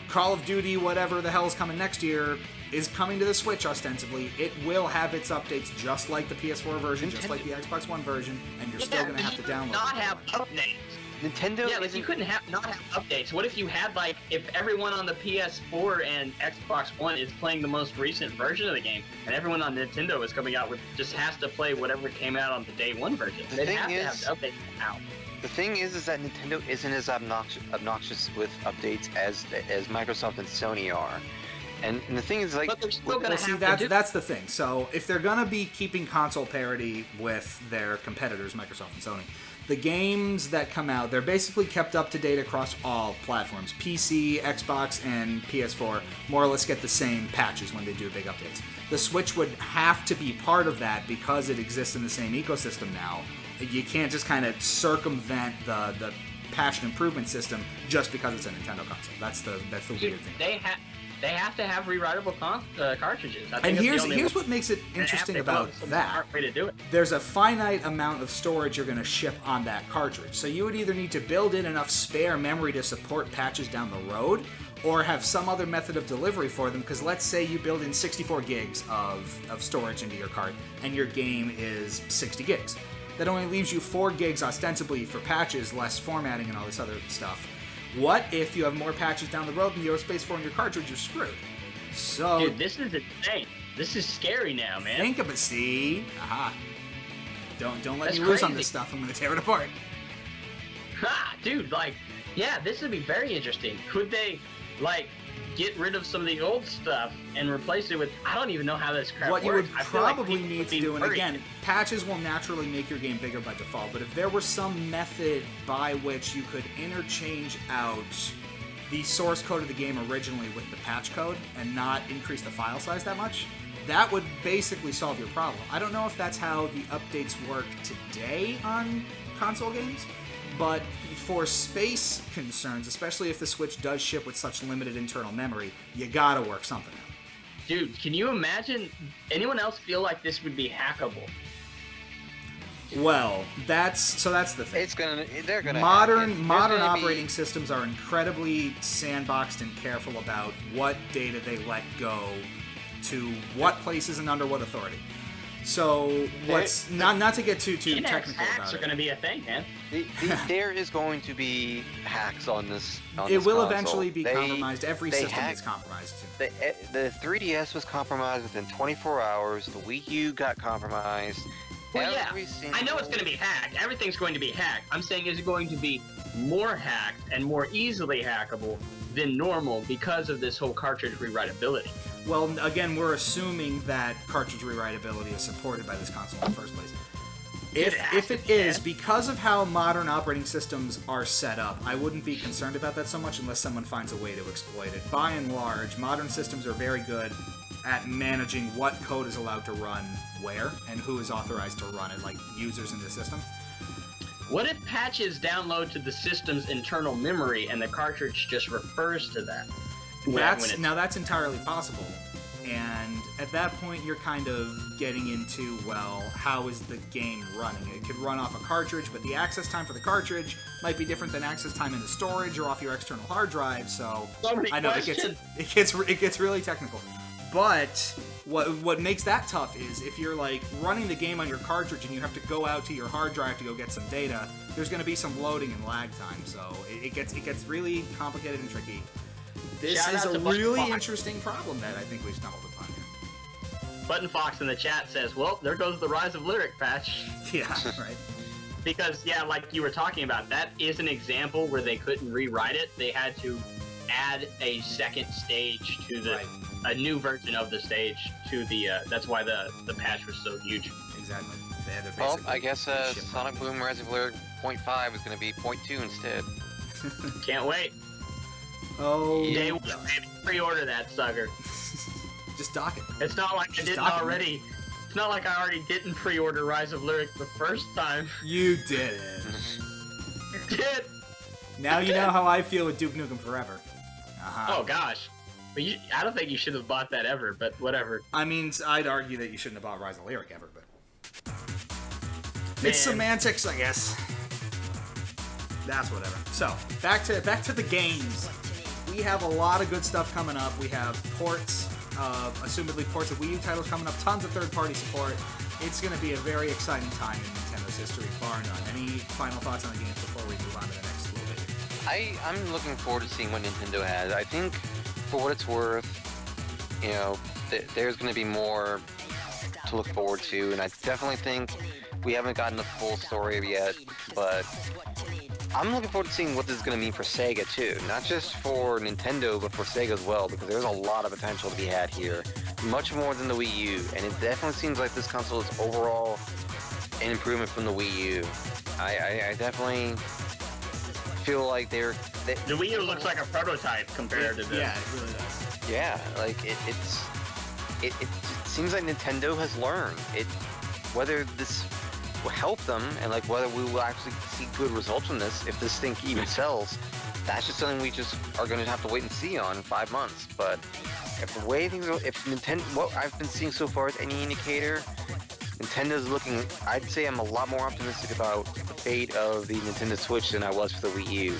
Speaker 1: Call of Duty, whatever the hell is coming next year, is coming to the Switch ostensibly. It will have its updates just like the PS4 version, just like the Xbox One version, and you're still going to have to download
Speaker 2: Not
Speaker 1: them.
Speaker 2: have updates.
Speaker 3: Nintendo
Speaker 2: Yeah, like
Speaker 3: isn't-
Speaker 2: you couldn't not have updates. What if you had if everyone on the PS4 and Xbox One is playing the most recent version of the game, and everyone on Nintendo is coming out with just has to play whatever came out on the day one version?
Speaker 3: The
Speaker 2: They'd
Speaker 3: thing
Speaker 2: have to
Speaker 3: is-
Speaker 2: have the updates out.
Speaker 3: The thing is that Nintendo isn't as obnoxious with updates as Microsoft and Sony are. And the thing is, like,
Speaker 2: But they're still gonna
Speaker 1: Well, see,
Speaker 2: have to do.
Speaker 1: that's the thing. So if they're gonna be keeping console parity with their competitors, Microsoft and Sony, the games that come out, they're basically kept up to date across all platforms. PC, Xbox, and PS4 more or less get the same patches when they do big updates. The Switch would have to be part of that because it exists in the same ecosystem now. You can't just kind of circumvent the patch and improvement system just because it's a Nintendo console. That's the weird thing.
Speaker 2: They have to have rewritable cartridges. I think
Speaker 1: And
Speaker 2: that's the only
Speaker 1: here's
Speaker 2: way-
Speaker 1: what makes it
Speaker 2: and
Speaker 1: interesting
Speaker 2: have to come up
Speaker 1: about
Speaker 2: with some
Speaker 1: that.
Speaker 2: smart way to do it.
Speaker 1: There's a finite amount of storage you're going to ship on that cartridge. So you would either need to build in enough spare memory to support patches down the road, or have some other method of delivery for them, because let's say you build in 64 gigs of storage into your cart, and your game is 60 gigs. That only leaves you 4 gigs ostensibly for patches, less formatting and all this other stuff. What if you have more patches down the road than you have space for in your cartridge? You're screwed. So
Speaker 2: Dude, this is insane. This is scary now, man.
Speaker 1: think of it. See, aha. Don't let
Speaker 2: That's
Speaker 1: me lose on
Speaker 2: crazy.
Speaker 1: this stuff. I'm gonna tear it apart.
Speaker 2: Ha, dude, yeah, this would be very interesting. Could they, get rid of some of the old stuff and replace it with, I don't even know how this crap
Speaker 1: What you
Speaker 2: works.
Speaker 1: would
Speaker 2: I feel like
Speaker 1: probably
Speaker 2: people
Speaker 1: need
Speaker 2: would
Speaker 1: to
Speaker 2: be
Speaker 1: do, and
Speaker 2: worried.
Speaker 1: again, patches will naturally make your game bigger by default, but if there were some method by which you could interchange out the source code of the game originally with the patch code and not increase the file size that much, that would basically solve your problem. I don't know if that's how the updates work today on console games, but for space concerns, especially if the Switch does ship with such limited internal memory, you gotta work something out.
Speaker 2: Dude, can you imagine anyone else feel like this would be hackable?
Speaker 1: Well, that's the thing.
Speaker 3: They're gonna
Speaker 1: modern operating systems are incredibly sandboxed and careful about what data they let go to what places and under what authority. So what's not to get too technical
Speaker 2: hacks
Speaker 1: about
Speaker 2: are
Speaker 1: it.
Speaker 2: going to be a thing, man.
Speaker 3: There is going to be hacks on this.
Speaker 1: It will
Speaker 3: console.
Speaker 1: eventually be compromised. Every system is compromised.
Speaker 3: The 3DS was compromised within 24 hours. The Wii U got compromised.
Speaker 2: Well, yeah, I know it's going to be hacked. Everything's going to be hacked. I'm saying is it going to be more hacked and more easily hackable than normal because of this whole cartridge rewritability.
Speaker 1: Well, again, we're assuming that cartridge rewritability is supported by this console in the first place. If it is, because of how modern operating systems are set up, I wouldn't be concerned about that so much unless someone finds a way to exploit it. By and large, modern systems are very good at managing what code is allowed to run where and who is authorized to run it, like users in the system.
Speaker 2: What if patches download to the system's internal memory and the cartridge just refers to that?
Speaker 1: That's entirely possible. And at that point, you're kind of getting into, well, how is the game running? It could run off a cartridge, but the access time for the cartridge might be different than access time in the storage or off your external hard drive. So
Speaker 2: I know
Speaker 1: it gets really technical. But what makes that tough is if you're like running the game on your cartridge and you have to go out to your hard drive to go get some data, there's going to be some loading and lag time. So it gets really complicated and tricky. This is a really interesting problem that I think we've stumbled upon here.
Speaker 2: Button Fox in the chat says, well, there goes the Rise of Lyric patch.
Speaker 1: Yeah, right.
Speaker 2: Because, yeah, like you were talking about, that is an example where they couldn't rewrite it. They had to add a second stage to the... Right. A new version of the stage to the, that's why the patch was so huge.
Speaker 1: Exactly.
Speaker 3: Well, I guess Sonic Boom Rise of Lyric 0.5 is going to be 0.2 instead.
Speaker 2: Can't wait.
Speaker 1: Oh,
Speaker 2: Day one, pre-order that sucker.
Speaker 1: Just dock it.
Speaker 2: It's not like I didn't already. It's not like I already didn't pre-order Rise of Lyric the first time.
Speaker 1: You did it.
Speaker 2: You did.
Speaker 1: Now you know how I feel with Duke Nukem Forever.
Speaker 2: Oh gosh. But I don't think you should have bought that ever, but whatever.
Speaker 1: I mean, I'd argue that you shouldn't have bought Rise of Lyric ever, but... It's semantics, I guess. That's whatever. So, back to the games. We have a lot of good stuff coming up. We have assumedly ports of Wii U titles coming up, tons of third-party support. It's going to be a very exciting time in Nintendo's history, bar none. Any final thoughts on the games before we move on to the next little bit?
Speaker 3: I'm looking forward to seeing what Nintendo has. I think... For what it's worth, you know, there's going to be more to look forward to, and I definitely think we haven't gotten the full story yet, but I'm looking forward to seeing what this is going to mean for Sega too. Not just for Nintendo, but for Sega as well, because there's a lot of potential to be had here. Much more than the Wii U, and it definitely seems like this console is overall an improvement from the Wii U. I definitely feel like the
Speaker 2: Wii U looks like a prototype compared to this.
Speaker 1: Yeah, it really does.
Speaker 3: Yeah, like it seems like Nintendo has learned whether this will help them and like whether we will actually see good results from this if this thing even sells. That's just something we just are going to have to wait and see on in 5 months. But if the way things are, if Nintendo, what I've been seeing so far is any indicator, Nintendo's looking, I'd say I'm a lot more optimistic about the fate of the Nintendo Switch than I was for the Wii U.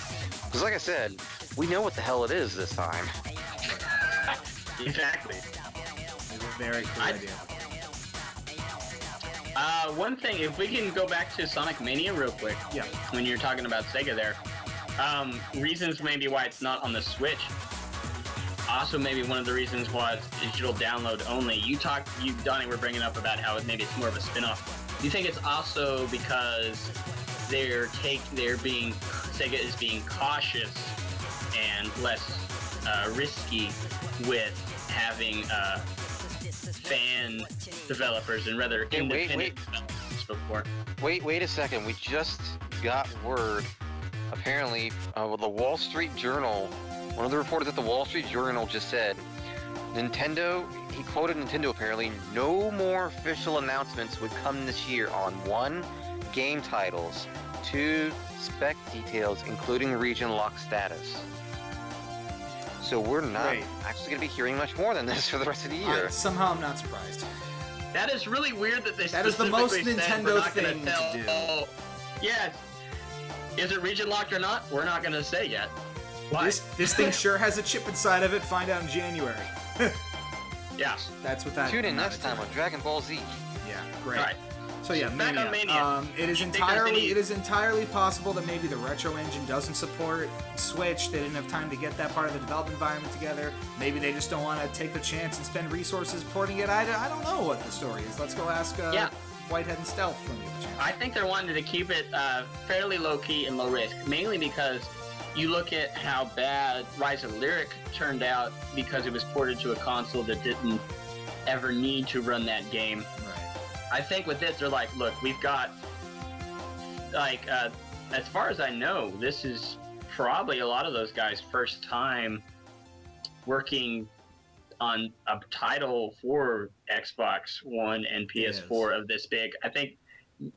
Speaker 3: Because like I said, we know what the hell it is this time.
Speaker 2: Exactly.
Speaker 1: It's a very cool idea.
Speaker 2: One thing, if we can go back to Sonic Mania real quick.
Speaker 1: Yeah.
Speaker 2: When you're talking about Sega there. Reasons maybe why it's not on the Switch. Also, maybe one of the reasons why it's digital download only. You, Donnie, were bringing up about how maybe it's more of a spin-off. Do you think it's also because Sega is being cautious and less risky with having fan developers and rather independent developers before?
Speaker 3: Wait a second. We just got word. Apparently, the Wall Street Journal. One of the reporters at the Wall Street Journal just said, Nintendo, he quoted Nintendo apparently, no more official announcements would come this year on 1, game titles, 2 spec details, including region lock status. So we're not
Speaker 1: Right.
Speaker 3: actually going to be hearing much more than this for the rest of the year.
Speaker 1: Somehow I'm not surprised.
Speaker 2: That is really weird that they
Speaker 1: That is the most
Speaker 2: specifically said
Speaker 1: Nintendo
Speaker 2: we're not gonna
Speaker 1: thing to
Speaker 2: tell-
Speaker 1: do.
Speaker 2: Oh, yeah. Is it region locked or not? We're not gonna say yet. Why?
Speaker 1: This thing sure has a chip inside of it. Find out in January.
Speaker 2: Yeah.
Speaker 1: That's what that.
Speaker 3: Tune in
Speaker 1: amounted
Speaker 3: next time
Speaker 1: to.
Speaker 3: on Dragon Ball Z.
Speaker 1: Yeah, great.
Speaker 2: All right.
Speaker 1: So yeah,
Speaker 2: Back on
Speaker 1: Mania.
Speaker 2: Mania.
Speaker 1: It is
Speaker 2: Do you think there's
Speaker 1: entirely
Speaker 2: any-
Speaker 1: entirely possible that maybe the retro engine doesn't support Switch. They didn't have time to get that part of the development environment together. Maybe they just don't want to take the chance and spend resources porting it. I don't know what the story is. Let's go ask
Speaker 2: Yeah.
Speaker 1: Whitehead and Stealth from the channel.
Speaker 2: I think they're wanting to keep it fairly low key and low risk, mainly because you look at how bad Rise of Lyric turned out because it was ported to a console that didn't ever need to run that game.
Speaker 1: Right.
Speaker 2: I think with this, they're like, look, we've got, like, as far as I know, this is probably a lot of those guys' first time working on a title for Xbox One and PS4 of this big. I think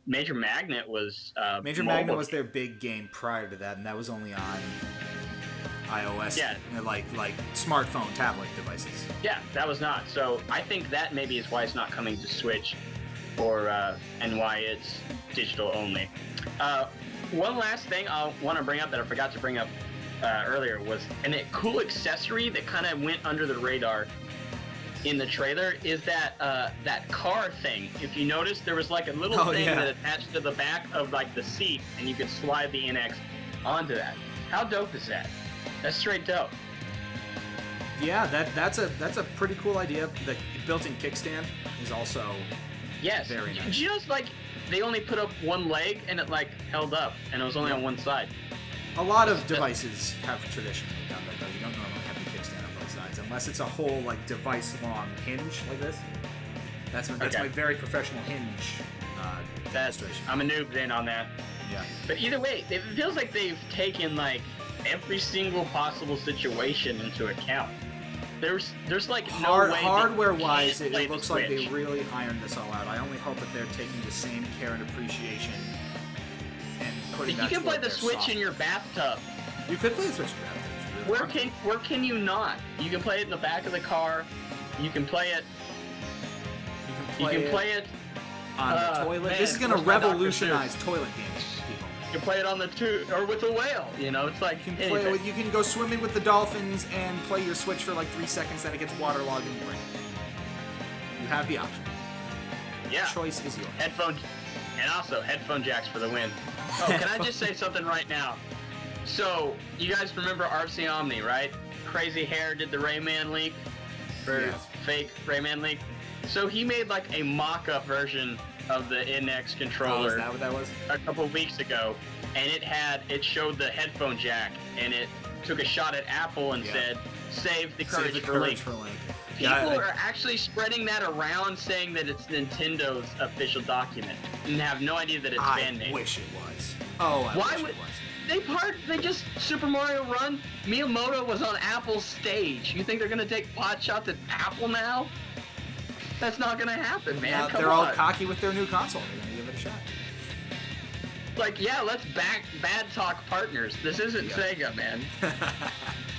Speaker 2: Major Magnet was
Speaker 1: Major
Speaker 2: mobile.
Speaker 1: Magnet was their big game prior to that, and that was only on iOS,
Speaker 2: Yeah.
Speaker 1: like smartphone, tablet devices.
Speaker 2: Yeah, that was not. So I think that maybe is why it's not coming to Switch, or and why it's digital only. One last thing I want to bring up that I forgot to bring up earlier was a cool accessory that kind of went under the radar in the trailer is that car thing. If you notice, there was like a little thing that attached to the back of like the seat, and you could slide the NX onto that. How dope is that? That's straight dope.
Speaker 1: Yeah, that's a pretty cool idea. The built-in kickstand is also
Speaker 2: Yes.
Speaker 1: very nice.
Speaker 2: Just like they only put up one leg and it like held up, and it was only on one side.
Speaker 1: A lot of devices have traditionally done that, though. You don't normally have the kickstand on both sides, unless it's a whole like device-long hinge like this. That's
Speaker 2: Okay.
Speaker 1: my very professional hinge demonstration.
Speaker 2: I'm a noob then on that.
Speaker 1: Yeah.
Speaker 2: But either way, it feels like they've taken like every single possible situation into account. There's like no way that you
Speaker 1: Hardware-wise,
Speaker 2: can't play
Speaker 1: it
Speaker 2: the
Speaker 1: looks like they
Speaker 2: Switch.
Speaker 1: really ironed this all out. I only hope that they're taking the same care and appreciation and putting
Speaker 2: You
Speaker 1: that
Speaker 2: can play
Speaker 1: toward
Speaker 2: the
Speaker 1: their
Speaker 2: Switch
Speaker 1: software.
Speaker 2: in your bathtub.
Speaker 1: You could play the Switch in your bathtub if you really want.
Speaker 2: Where can you not? You can play it in the back of the car. You can play it. You can play it.
Speaker 1: on the toilet.
Speaker 2: man,
Speaker 1: This is going to
Speaker 2: where's my Dr.
Speaker 1: revolutionize toilet games, people.
Speaker 2: You can play it on the or with a whale. You know, it's like
Speaker 1: You can play with, you can go swimming with the dolphins and play your Switch for like 3 seconds, then it gets waterlogged in your brain. You have the option.
Speaker 2: Yeah.
Speaker 1: The choice is yours.
Speaker 2: Headphone, and also headphone jacks for the win. Oh, can I just say something right now? So, you guys remember RC Omni, right? Crazy Hair did the Rayman leak, or
Speaker 1: Yes.
Speaker 2: fake Rayman leak. So he made like a mock-up version of the NX
Speaker 1: Oh, is
Speaker 2: controller
Speaker 1: that what that was?
Speaker 2: a couple weeks ago, and it showed the headphone jack, and it took a shot at Apple and
Speaker 1: Yeah.
Speaker 2: said, "Save the courage,
Speaker 1: Save the
Speaker 2: for
Speaker 1: courage
Speaker 2: Link."
Speaker 1: for Link.
Speaker 2: People
Speaker 1: Yeah,
Speaker 2: are actually spreading that around, saying that it's Nintendo's official document, and have no idea that it's
Speaker 1: I
Speaker 2: fan made.
Speaker 1: wish it was. Oh, I
Speaker 2: Why
Speaker 1: wish
Speaker 2: would
Speaker 1: it was.
Speaker 2: they just Super Mario Run? Miyamoto was on Apple's stage. You think they're gonna take pot shots at Apple now? That's not gonna happen, man.
Speaker 1: Now,
Speaker 2: Come
Speaker 1: they're
Speaker 2: on.
Speaker 1: all cocky with their new console. They're gonna give it a shot.
Speaker 2: Like, yeah, let's bad talk partners. This isn't
Speaker 1: Yeah.
Speaker 2: Sega, man.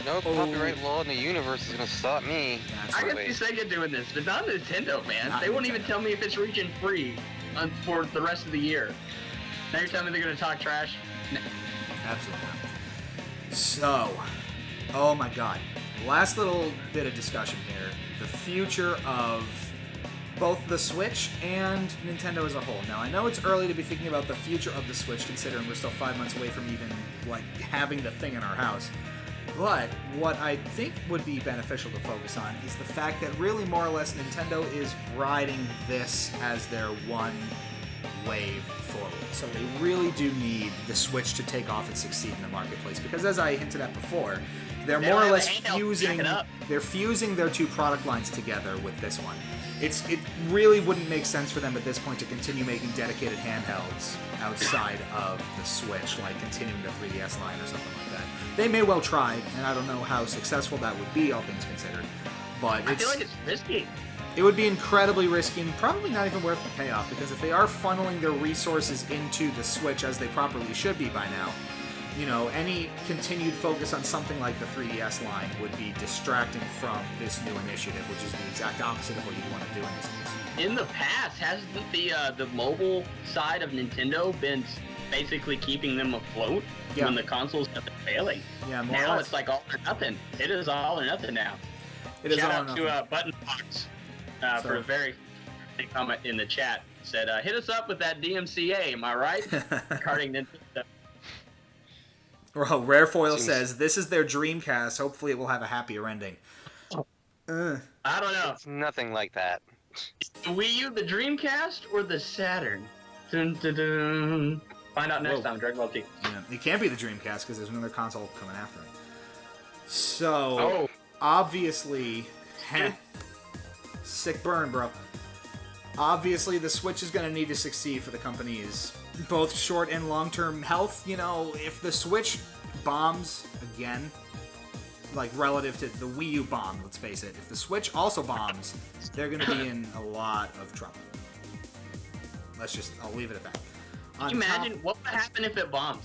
Speaker 3: No copyright law in the universe is gonna stop me.
Speaker 1: That's
Speaker 2: I
Speaker 1: right.
Speaker 2: can see Sega doing this, but not Nintendo, man.
Speaker 1: Not
Speaker 2: They won't even
Speaker 1: Nintendo.
Speaker 2: tell me if it's region free for the rest of the year. Now you're telling me they're gonna talk trash? No.
Speaker 1: Absolutely not. So, oh my god. Last little bit of discussion here. The future of both the Switch and Nintendo as a whole. Now, I know it's early to be thinking about the future of the Switch, considering we're still 5 months away from even, like, having the thing in our house. But what I think would be beneficial to focus on is the fact that really, more or less, Nintendo is riding this as their one wave forward. So they really do need the Switch to take off and succeed in the marketplace. Because as I hinted at before, they're
Speaker 2: They
Speaker 1: more
Speaker 2: don't
Speaker 1: or
Speaker 2: have
Speaker 1: less
Speaker 2: a handheld to
Speaker 1: fusing.
Speaker 2: back it up.
Speaker 1: They're fusing their two product lines together with this one. It really wouldn't make sense for them at this point to continue making dedicated handhelds outside of the Switch, like continuing the 3DS line or something like that. They may well try, and I don't know how successful that would be, all things considered. But
Speaker 2: I feel like it's risky.
Speaker 1: It would be incredibly risky and probably not even worth the payoff, because if they are funneling their resources into the Switch as they properly should be by now, you know, any continued focus on something like the 3DS line would be distracting from this new initiative, which is the exact opposite of what you want to do in this case.
Speaker 2: In the past, hasn't the mobile side of Nintendo been basically keeping them afloat when the consoles have been failing?
Speaker 1: Yeah, more
Speaker 2: now
Speaker 1: or less.
Speaker 2: it's like all or nothing. It is all or nothing now.
Speaker 1: It is
Speaker 2: Shout
Speaker 1: all or
Speaker 2: out
Speaker 1: nothing.
Speaker 2: to Button Fox for a very funny comment in the chat. Said, hit us up with that DMCA, am I right? Regarding Nintendo.
Speaker 1: Well, Rarefoil says, this is their Dreamcast. Hopefully it will have a happier ending.
Speaker 2: I don't know.
Speaker 3: It's nothing like that.
Speaker 2: The Wii U, the Dreamcast, or the Saturn? Dun, dun, dun. Find out next time, Dragon Ball T.
Speaker 1: Yeah, it can't be the Dreamcast because there's another console coming after it. So, obviously, sick burn, bro. Obviously, the Switch is going to need to succeed for the company's both short and long-term health. You know, if the Switch bombs again, like relative to the Wii U bomb, let's face it, if the Switch also bombs, they're going to be in a lot of trouble. I'll leave it at that.
Speaker 2: Can you imagine what would happen if it bombs?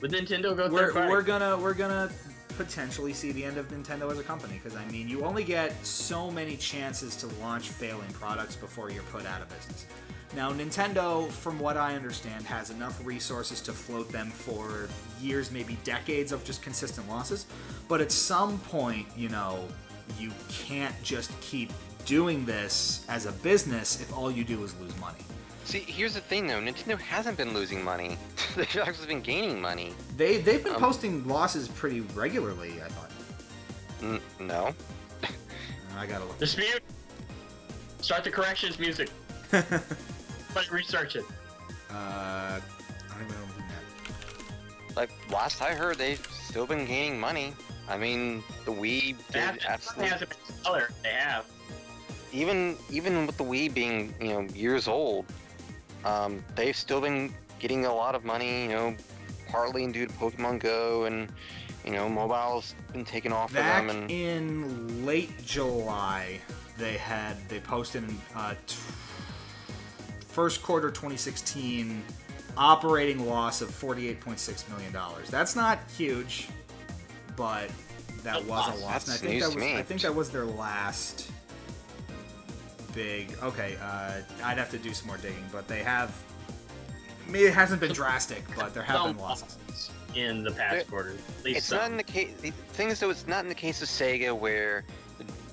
Speaker 2: Would Nintendo go third party?
Speaker 1: We're gonna potentially see the end of Nintendo as a company, because I mean, you only get so many chances to launch failing products before you're put out of business. Now, Nintendo, from what I understand, has enough resources to float them for years, maybe decades of just consistent losses. But at some point, you know, you can't just keep doing this as a business if all you do is lose money.
Speaker 3: See, here's the thing though, Nintendo hasn't been losing money. They've actually been gaining money.
Speaker 1: They've been posting losses pretty regularly, I thought.
Speaker 3: No.
Speaker 1: I gotta look.
Speaker 2: Dispute! Start the corrections music. But research it.
Speaker 1: I don't even know that.
Speaker 3: Like, last I heard, they've still been gaining money. I mean, the Wii did absolutely...
Speaker 2: Has a bit of color. They have.
Speaker 3: Even with the Wii being, you know, years old, they've still been getting a lot of money, you know, partly due to Pokemon Go, and, you know, mobile's been taken off for them.
Speaker 1: Back in late July, they posted in first quarter 2016 operating loss of $48.6 million. That's not huge, but that was a loss.
Speaker 3: That's
Speaker 1: And
Speaker 3: news to me.
Speaker 1: I think that was their last big. Okay, I'd have to do some more digging, but they have. Maybe it hasn't been drastic, but there have been losses
Speaker 2: in the past quarter. At least
Speaker 3: it's not in the case. The thing is, though, it's not in the case of Sega where,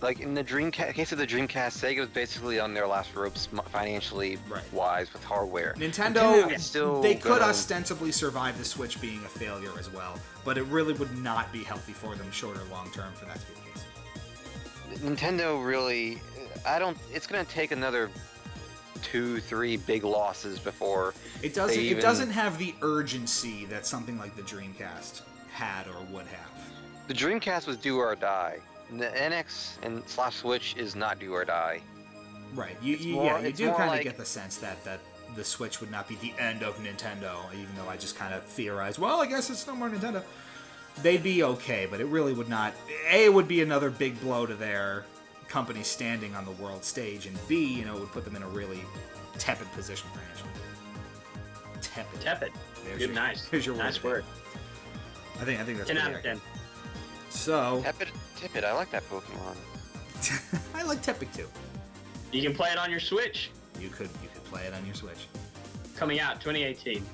Speaker 3: like in the case of the Dreamcast, Sega was basically on their last ropes financially wise with hardware.
Speaker 1: Nintendo
Speaker 3: still
Speaker 1: they could ostensibly survive the Switch being a failure as well, but it really would not be healthy for them short or long term for that to be the case.
Speaker 3: Nintendo really, it's gonna take another 2-3 big losses before
Speaker 1: it doesn't have the urgency that something like the Dreamcast had or would have.
Speaker 3: The Dreamcast was do or die. The NX and /Switch is not do or die.
Speaker 1: Right. You do kind of get the sense that the Switch would not be the end of Nintendo, even though I just kind of theorized, well, I guess it's no more Nintendo. They'd be okay, but it really would not. A, it would be another big blow to their company standing on the world stage, and B, you know, it would put them in a really tepid position financially.
Speaker 2: Tepid. Good, nice.
Speaker 1: Here's your
Speaker 2: nice word.
Speaker 1: I think that's
Speaker 2: 10 out of 10.
Speaker 1: So
Speaker 3: Tepid, I like that Pokemon.
Speaker 1: I like Tepid too.
Speaker 2: You can play it on your Switch.
Speaker 1: You could play it on your Switch.
Speaker 2: Coming out 2018.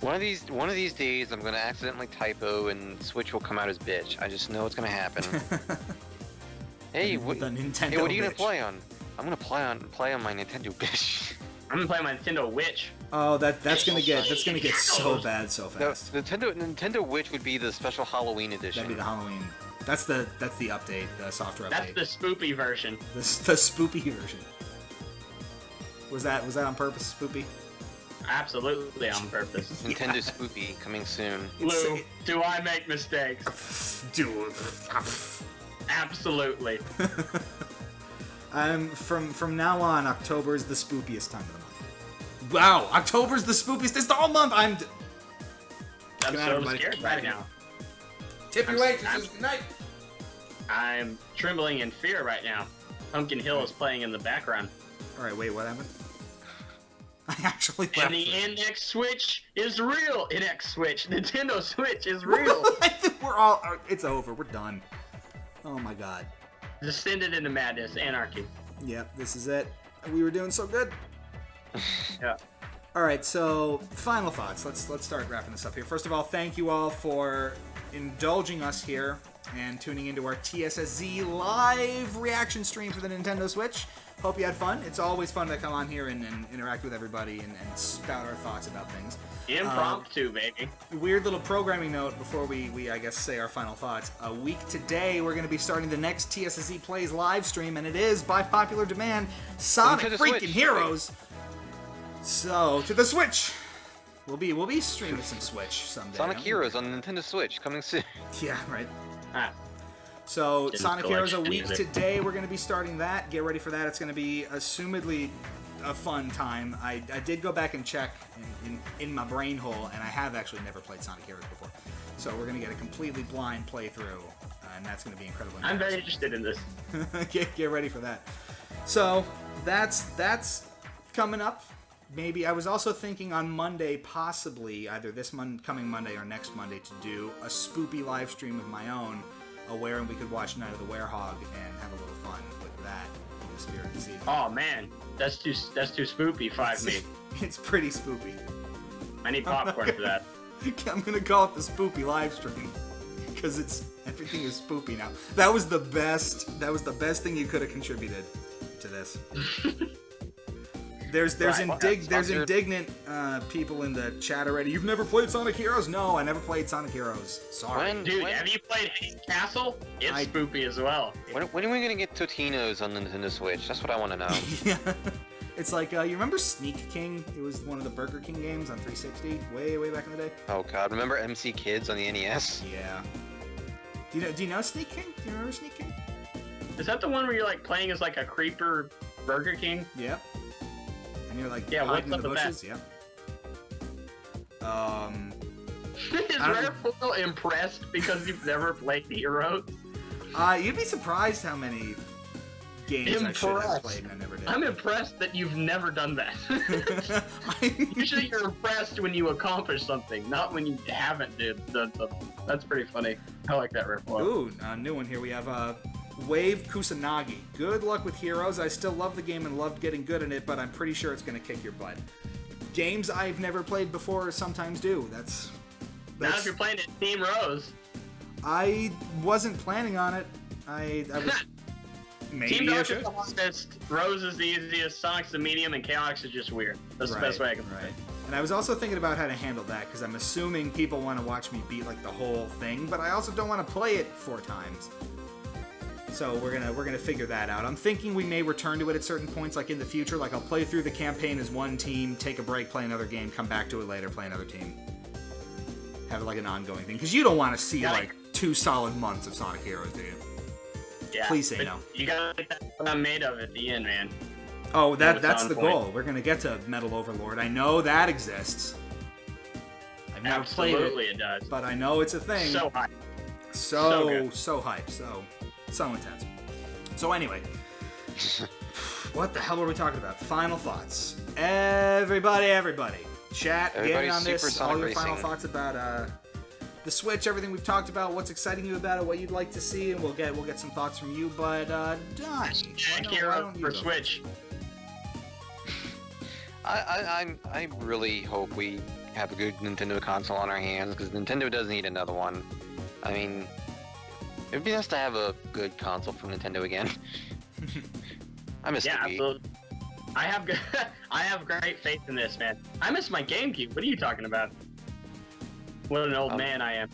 Speaker 3: One of these days, I'm gonna accidentally typo and Switch will come out as bitch. I just know it's gonna happen. Hey, what are you gonna play on? I'm gonna play on my Nintendo bitch.
Speaker 2: I'm gonna play my Nintendo Witch.
Speaker 1: Oh, that's gonna get so bad so fast.
Speaker 3: No, Nintendo Witch would be the special Halloween edition.
Speaker 1: That'd be the Halloween. That's the update, the software update.
Speaker 2: That's the spoopy version.
Speaker 1: The spoopy version. Was that on purpose, spoopy?
Speaker 2: Absolutely on purpose.
Speaker 3: Nintendo Spoopy coming soon.
Speaker 2: Lou, do I make mistakes? Absolutely.
Speaker 1: From now on, October is the spoopiest time of the month. Wow, October's the spoopiest. It's the whole month. I'm
Speaker 2: so scared right now.
Speaker 1: Tip your waitresses. Good night.
Speaker 2: I'm trembling in fear right now. Pumpkin Hill is playing in the background.
Speaker 1: All right, wait, what happened? I actually left.
Speaker 2: And the NX Switch is real. Nintendo Switch is real.
Speaker 1: We're all. It's over. We're done. Oh my god.
Speaker 2: Descended into madness, anarchy.
Speaker 1: Yep, this is it. We were doing so good.
Speaker 2: Yeah.
Speaker 1: All right, so final thoughts. Let's start wrapping this up here. First of all, thank you all for indulging us here and tuning into our TSSZ live reaction stream for the Nintendo Switch. Hope you had fun. It's always fun to come on here and interact with everybody and spout our thoughts about things.
Speaker 2: Impromptu, baby.
Speaker 1: Weird little programming note before we I guess, say our final thoughts. A week today, we're going to be starting the next TSSZ Plays live stream, and it is, by popular demand, Sonic freaking Heroes. So, to the Switch! We'll be streaming some Switch someday.
Speaker 3: Sonic Heroes on Nintendo Switch coming soon.
Speaker 1: Yeah, right.
Speaker 2: Ah.
Speaker 1: So,
Speaker 2: Didn't
Speaker 1: Sonic Heroes a week
Speaker 2: collection,
Speaker 1: today. We're going to be starting that. Get ready for that. It's going to be, assumedly, a fun time. I did go back and check in my brain hole, and I have actually never played Sonic Heroes before. So we're going to get a completely blind playthrough, and that's going to be incredibly
Speaker 2: I'm very interested in this.
Speaker 1: Get ready for that. So, that's coming up. Maybe I was also thinking on Monday, possibly either this coming Monday or next Monday, to do a spoopy live stream of my own, wherein we could watch Night of the Werehog and have a little fun with that in the spirit of the season.
Speaker 2: Oh man, that's too spoopy. Me.
Speaker 1: It's pretty spoopy.
Speaker 2: I need popcorn for that.
Speaker 1: I'm gonna call it the spoopy live stream because everything is spoopy now. That was the best thing you could have contributed to this. There's indignant people in the chat already. You've never played Sonic Heroes? No, I never played Sonic Heroes. Sorry.
Speaker 2: Dude, have you played Haste Castle? It's spoopy as well.
Speaker 3: When are we gonna get Totino's on the Nintendo Switch? That's what I want to know.
Speaker 1: Yeah. It's like, you remember Sneak King? It was one of the Burger King games on 360, way back in the day.
Speaker 3: Oh god, remember MC Kids on the NES?
Speaker 1: Yeah. Do you know Sneak King? Do you remember Sneak King?
Speaker 2: Is that the one where you're like playing as like a creeper Burger King?
Speaker 1: Yep. And you're like
Speaker 2: what's
Speaker 1: hiding in
Speaker 2: up
Speaker 1: the
Speaker 2: with
Speaker 1: bushes. Yep.
Speaker 2: Is Rare impressed because you've never played Heroes?
Speaker 1: You'd be surprised how many games I should have played and I never did.
Speaker 2: I'm impressed that you've never done that. Usually you're impressed when you accomplish something, not when you haven't, dude. That's pretty funny. I like that riff.
Speaker 1: Ooh, a new one here. We have Wave Kusanagi. Good luck with Heroes. I still love the game and loved getting good in it, but I'm pretty sure it's going to kick your butt. Games I've never played before sometimes do. That's
Speaker 2: now if you're playing it Team Rose.
Speaker 1: I wasn't planning on it. I was... Maybe
Speaker 2: Team Dark is the hardest, Rose is the easiest, Sonic's the medium, and Chaotix is just weird. That's the best way I can put it.
Speaker 1: And I was also thinking about how to handle that, because I'm assuming people want to watch me beat like the whole thing, but I also don't want to play it 4 times. So we're gonna figure that out. I'm thinking we may return to it at certain points, like in the future. Like I'll play through the campaign as one team, take a break, play another game, come back to it later, play another team. Have it like an ongoing thing, because you don't want to see like 2 solid months of Sonic Heroes, do you?
Speaker 2: Yeah,
Speaker 1: please say no.
Speaker 2: You gotta get that what I'm made of at the end, man.
Speaker 1: Oh, that's the goal. We're gonna get to Metal Overlord. I know that exists. I've never played it.
Speaker 2: Absolutely, it does.
Speaker 1: But I know it's a thing.
Speaker 2: So hype.
Speaker 1: So hype. So intense. So anyway, what the hell were we talking about? Final thoughts. Everybody, chat, get in on this. All your final thoughts about the Switch, everything we've talked about, what's exciting you about it, what you'd like to see, and we'll get some thoughts from you. But Donnie, why don't you
Speaker 2: for
Speaker 1: go
Speaker 2: Switch.
Speaker 3: I really hope we have a good Nintendo console on our hands, because Nintendo does need another one. I mean, it'd be nice to have a good console from Nintendo again. I miss the Wii.
Speaker 2: Absolutely. I have great faith in this, man. I miss my GameCube. What are you talking about? What an old man I am.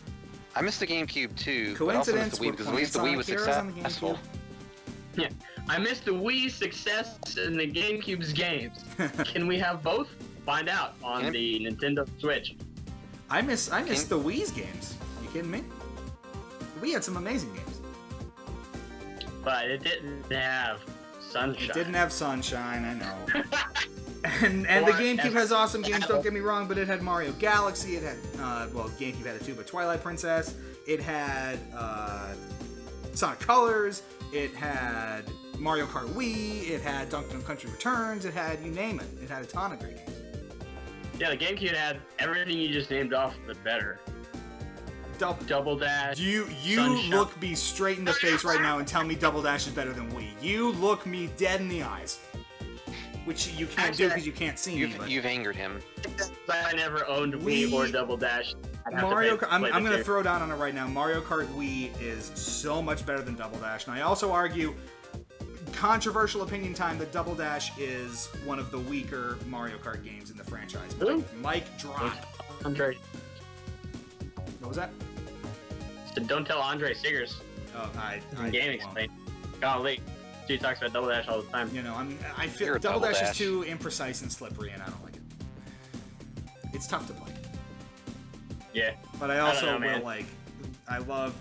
Speaker 3: I miss the GameCube too,
Speaker 1: Coincidence,
Speaker 3: but also miss the Wii, because at least the Wii was successful.
Speaker 2: Yeah, I missed the Wii's success in the GameCube's games. Can we have both? Find out on the Nintendo Switch.
Speaker 1: I miss the Wii's games. You kidding me? We had some amazing games.
Speaker 2: But it didn't have Sunshine.
Speaker 1: It didn't have Sunshine, I know. and the GameCube has awesome games, don't get me wrong, but it had Mario Galaxy, it had, well, GameCube had it too, but Twilight Princess, it had Sonic Colors, it had Mario Kart Wii, it had Donkey Kong Country Returns, it had, you name it. It had a ton of great games.
Speaker 2: Yeah, the GameCube had everything you just named off, but better. Double Dash.
Speaker 1: You
Speaker 2: Sunshine.
Speaker 1: look me straight in the face right now and tell me Double Dash is better than Wii. You look me dead in the eyes. Which you can't do because you can't see me.
Speaker 3: You've angered him.
Speaker 2: I never owned Wii or Double Dash.
Speaker 1: Mario Kart, I'm going to throw down on it right now. Mario Kart Wii is so much better than Double Dash. And I also argue, controversial opinion time, that Double Dash is one of the weaker Mario Kart games in the franchise. Mic drop.
Speaker 2: Andre.
Speaker 1: What was that?
Speaker 2: So don't tell Andre Siggers.
Speaker 1: Oh, I
Speaker 2: Game Explain. Golly. Dude talks about Double Dash all the time.
Speaker 1: You know, I feel
Speaker 3: You're
Speaker 1: Double Dash is
Speaker 3: Dash.
Speaker 1: too imprecise and slippery, and I don't like it. It's tough to play.
Speaker 2: Yeah.
Speaker 1: But I also
Speaker 2: don't know, man.
Speaker 1: will like. I love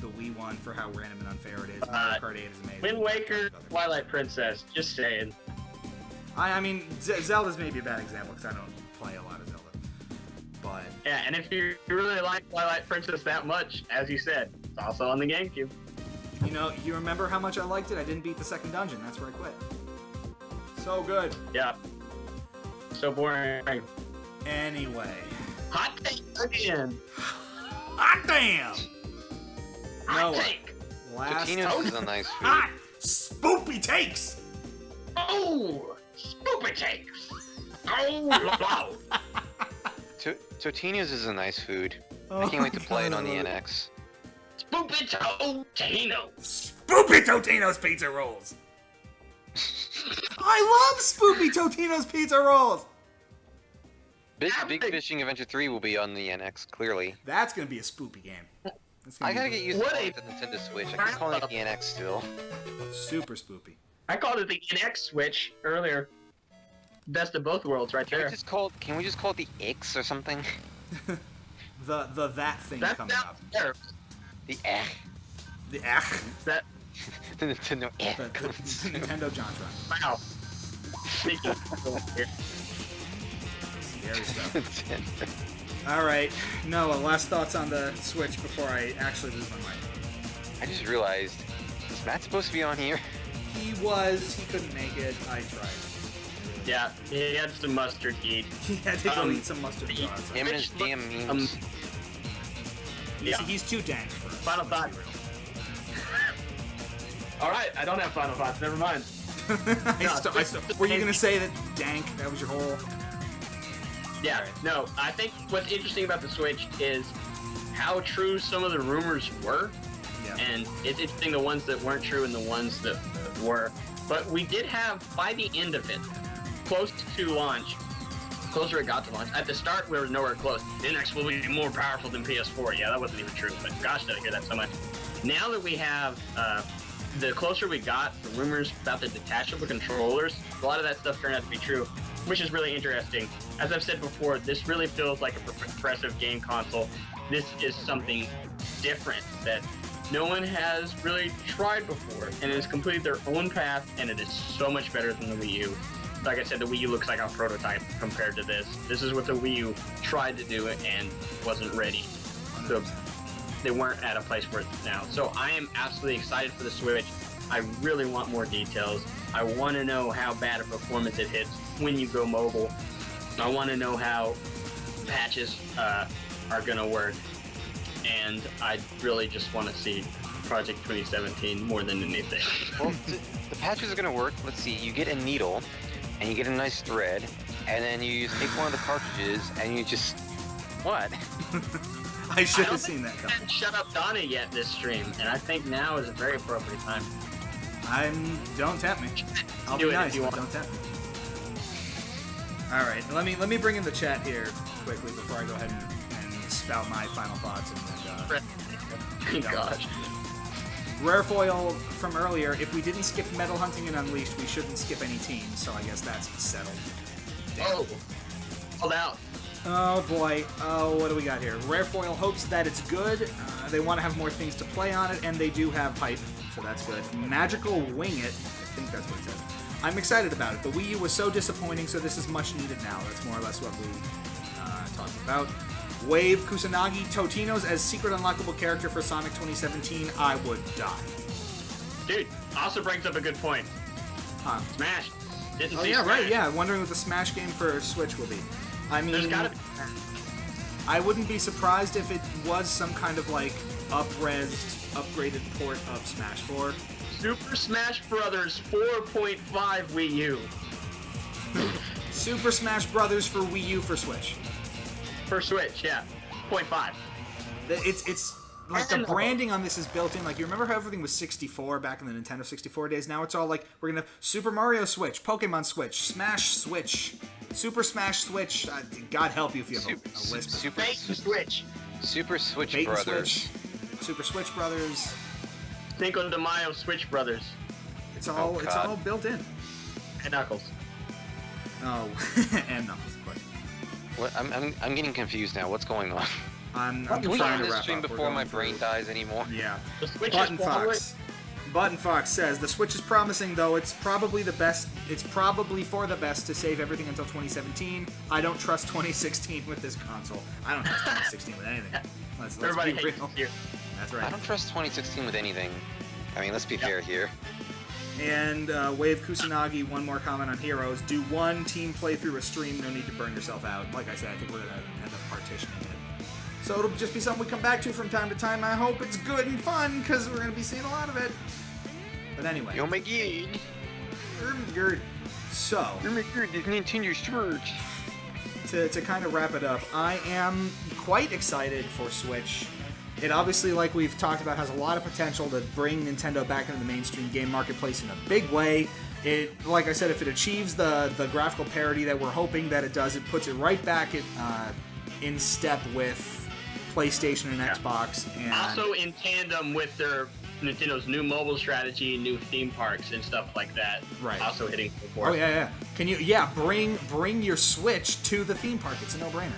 Speaker 1: the Wii one for how random and unfair it is. Mario Kart 8 is amazing.
Speaker 2: Wind Waker, Twilight Princess. Just saying.
Speaker 1: I mean, Zelda's maybe a bad example because I don't play a lot of Zelda. But
Speaker 2: Yeah, and if you really like Twilight Princess that much, as you said, it's also on the GameCube.
Speaker 1: you know, you remember how much I liked it? I didn't beat the second dungeon. That's where I quit. So good.
Speaker 2: Yeah. So boring.
Speaker 1: Anyway.
Speaker 2: Hot take again.
Speaker 1: Hot damn!
Speaker 2: Hot
Speaker 1: Noah.
Speaker 2: take.
Speaker 1: Last
Speaker 3: Totino's is a nice food.
Speaker 1: hot spoopy takes.
Speaker 2: Oh, spoopy takes. Oh, wow.
Speaker 3: Totino's is a nice food.
Speaker 1: Oh
Speaker 3: I can't wait to play it
Speaker 1: God,
Speaker 3: on the
Speaker 1: I love
Speaker 3: NX.
Speaker 2: Spoopy Totino.
Speaker 1: Spoopy Totino's pizza rolls. I love Spoopy Totino's pizza rolls.
Speaker 3: Big Fishing Adventure 3 will be on the NX, clearly.
Speaker 1: That's gonna be a spoopy game. That's gonna
Speaker 3: I gotta
Speaker 1: be
Speaker 3: get used to
Speaker 2: What
Speaker 3: calling
Speaker 2: a-
Speaker 3: it the Nintendo Switch. I keep calling it the NX still.
Speaker 1: super spoopy.
Speaker 2: I called it the NX Switch earlier. Best of both worlds right
Speaker 3: Can we
Speaker 2: there.
Speaker 3: just call it the X or something?
Speaker 1: The that thing
Speaker 2: That
Speaker 1: coming
Speaker 2: sounds
Speaker 1: up.
Speaker 2: terrible.
Speaker 3: The eh.
Speaker 1: The
Speaker 2: That,
Speaker 3: The Nintendo eh.
Speaker 1: the Nintendo JonTron.
Speaker 2: wow. Speaking of here.
Speaker 1: Scary stuff.
Speaker 3: Nintendo.
Speaker 1: All right, Noah. Last thoughts on the Switch before I actually lose my mind.
Speaker 3: I just realized, is Matt supposed to be on here?
Speaker 1: He was. He couldn't make it. I tried.
Speaker 2: Yeah, he had some mustard to eat.
Speaker 1: He had to go eat some mustard
Speaker 2: he-
Speaker 1: sauce.
Speaker 3: Him and his damn memes.
Speaker 2: Yeah.
Speaker 1: He's too dank for us.
Speaker 2: Final
Speaker 1: let's
Speaker 2: thought.
Speaker 1: be
Speaker 2: Alright, I don't have final thoughts, never mind.
Speaker 1: real. Were you gonna say that dank? That was your whole.
Speaker 2: Yeah,
Speaker 1: Alright.
Speaker 2: no, I think what's interesting about the Switch is how true some of the rumors were.
Speaker 1: Yeah.
Speaker 2: And it's interesting the ones that weren't true and the ones that were. But we did have, by the end of it, close to launch, closer it got to launch. At the start, we were nowhere close. The NX will be more powerful than PS4. Yeah, that wasn't even true, but gosh, did I hear that so much. Now that we have, the closer we got, the rumors about the detachable controllers, a lot of that stuff turned out to be true, which is really interesting. As I've said before, this really feels like a progressive game console. This is something different that no one has really tried before, and it has completed their own path, and it is so much better than the Wii U. Like I said, the Wii U looks like a prototype compared to this. This is what the Wii U tried to do and wasn't ready. So they weren't at a place where it's now. So I am absolutely excited for the Switch. I really want more details. I want to know how bad a performance it hits when you go mobile. I want to know how patches are going to work. And I really just want to see Project 2017 more than anything.
Speaker 3: Well, the patches are gonna work. Let's see. You get a needle, and you get a nice thread, and then you take one of the cartridges, and you just what?
Speaker 1: I should
Speaker 2: I don't
Speaker 1: have seen that
Speaker 2: I
Speaker 1: coming.
Speaker 2: haven't shut up Donna yet this stream, and I think now is a very appropriate time.
Speaker 1: Don't tempt me. I'll
Speaker 2: Do
Speaker 1: be
Speaker 2: it
Speaker 1: nice,
Speaker 2: if you
Speaker 1: but
Speaker 2: want.
Speaker 1: don't tempt me. All right, let me bring in the chat here quickly before I go ahead and spout my final thoughts.
Speaker 2: Gosh.
Speaker 1: Rare foil from earlier. If we didn't skip Metal Hunting and Unleashed, we shouldn't skip any teams. So I guess that's settled.
Speaker 2: Oh, hold out.
Speaker 1: Oh boy. Oh, what do we got here? Rare foil hopes that it's good. They want to have more things to play on it, and they do have hype, so that's good. Magical Wing It. I think that's what it says. I'm excited about it. The Wii U was so disappointing, so this is much needed now. That's more or less what we talked about. Wave Kusanagi Totino's as secret unlockable character for Sonic 2017. I would die.
Speaker 2: Dude, also brings up a good point.
Speaker 1: Huh.
Speaker 2: Smash. Didn't
Speaker 1: Oh
Speaker 2: see
Speaker 1: yeah,
Speaker 2: Smash.
Speaker 1: right. Yeah, wondering what the Smash game for Switch will be. I mean,
Speaker 2: There's gotta be.
Speaker 1: I wouldn't be surprised if it was some kind of like upgraded port of Smash 4.
Speaker 2: Super Smash Brothers 4.5 Wii U.
Speaker 1: Super Smash Brothers for Wii U for Switch.
Speaker 2: For Switch, yeah. 0.5.
Speaker 1: It's like the branding on this is built in. Like, you remember how everything was 64 back in the Nintendo 64 days? Now it's all like, we're gonna Super Mario Switch, Pokemon Switch, Smash Switch, Super Smash Switch. God help you if you have a list.
Speaker 3: Super
Speaker 2: Switch.
Speaker 3: Super Switch
Speaker 1: Bait and
Speaker 3: Brothers.
Speaker 1: Switch, Super Switch Brothers.
Speaker 2: Cinco de Mayo Switch Brothers.
Speaker 1: It's all built in.
Speaker 2: And Knuckles.
Speaker 1: Oh, and Knuckles, of course.
Speaker 3: What? I'm getting confused now. What's going on?
Speaker 1: I'm
Speaker 3: Can we
Speaker 1: trying
Speaker 3: end
Speaker 1: to
Speaker 3: this
Speaker 1: wrap
Speaker 3: stream
Speaker 1: up. We're
Speaker 3: before
Speaker 1: going
Speaker 3: my
Speaker 1: through.
Speaker 3: brain dies anymore?
Speaker 1: Yeah.
Speaker 2: The Switch
Speaker 1: Button
Speaker 2: is probably...
Speaker 1: Fox. Button Fox says the Switch is promising, though it's probably the best. It's probably for the best to save everything until 2017. I don't trust 2016 with this console. I don't trust 2016 with anything. Let's
Speaker 2: Everybody
Speaker 1: be
Speaker 2: hates
Speaker 1: real.
Speaker 2: this year.
Speaker 1: That's
Speaker 3: I
Speaker 1: right.
Speaker 3: don't trust 2016 with anything. I mean, let's be fair here.
Speaker 1: And Wave Kusanagi, one more comment on Heroes. Do one team playthrough a stream, no need to burn yourself out. Like I said, I think we're going to end up partitioning it. So it'll just be something we come back to from time to time. I hope it's good and fun, because we're going to be seeing a lot of it. But anyway.
Speaker 3: Oh my god.
Speaker 1: So,
Speaker 3: Oh my god, this Nintendo Switch.
Speaker 1: to kind of wrap it up, I am quite excited for Switch. It obviously, like we've talked about, has a lot of potential to bring Nintendo back into the mainstream game marketplace in a big way. It, like I said, if it achieves the graphical parity that we're hoping that it does, it puts it right back in step with PlayStation and Xbox. And
Speaker 2: Also in tandem with their Nintendo's new mobile strategy, new theme parks and stuff like that.
Speaker 1: Right.
Speaker 2: Also hitting the
Speaker 1: oh yeah. Can you bring your Switch to the theme park? It's a no-brainer.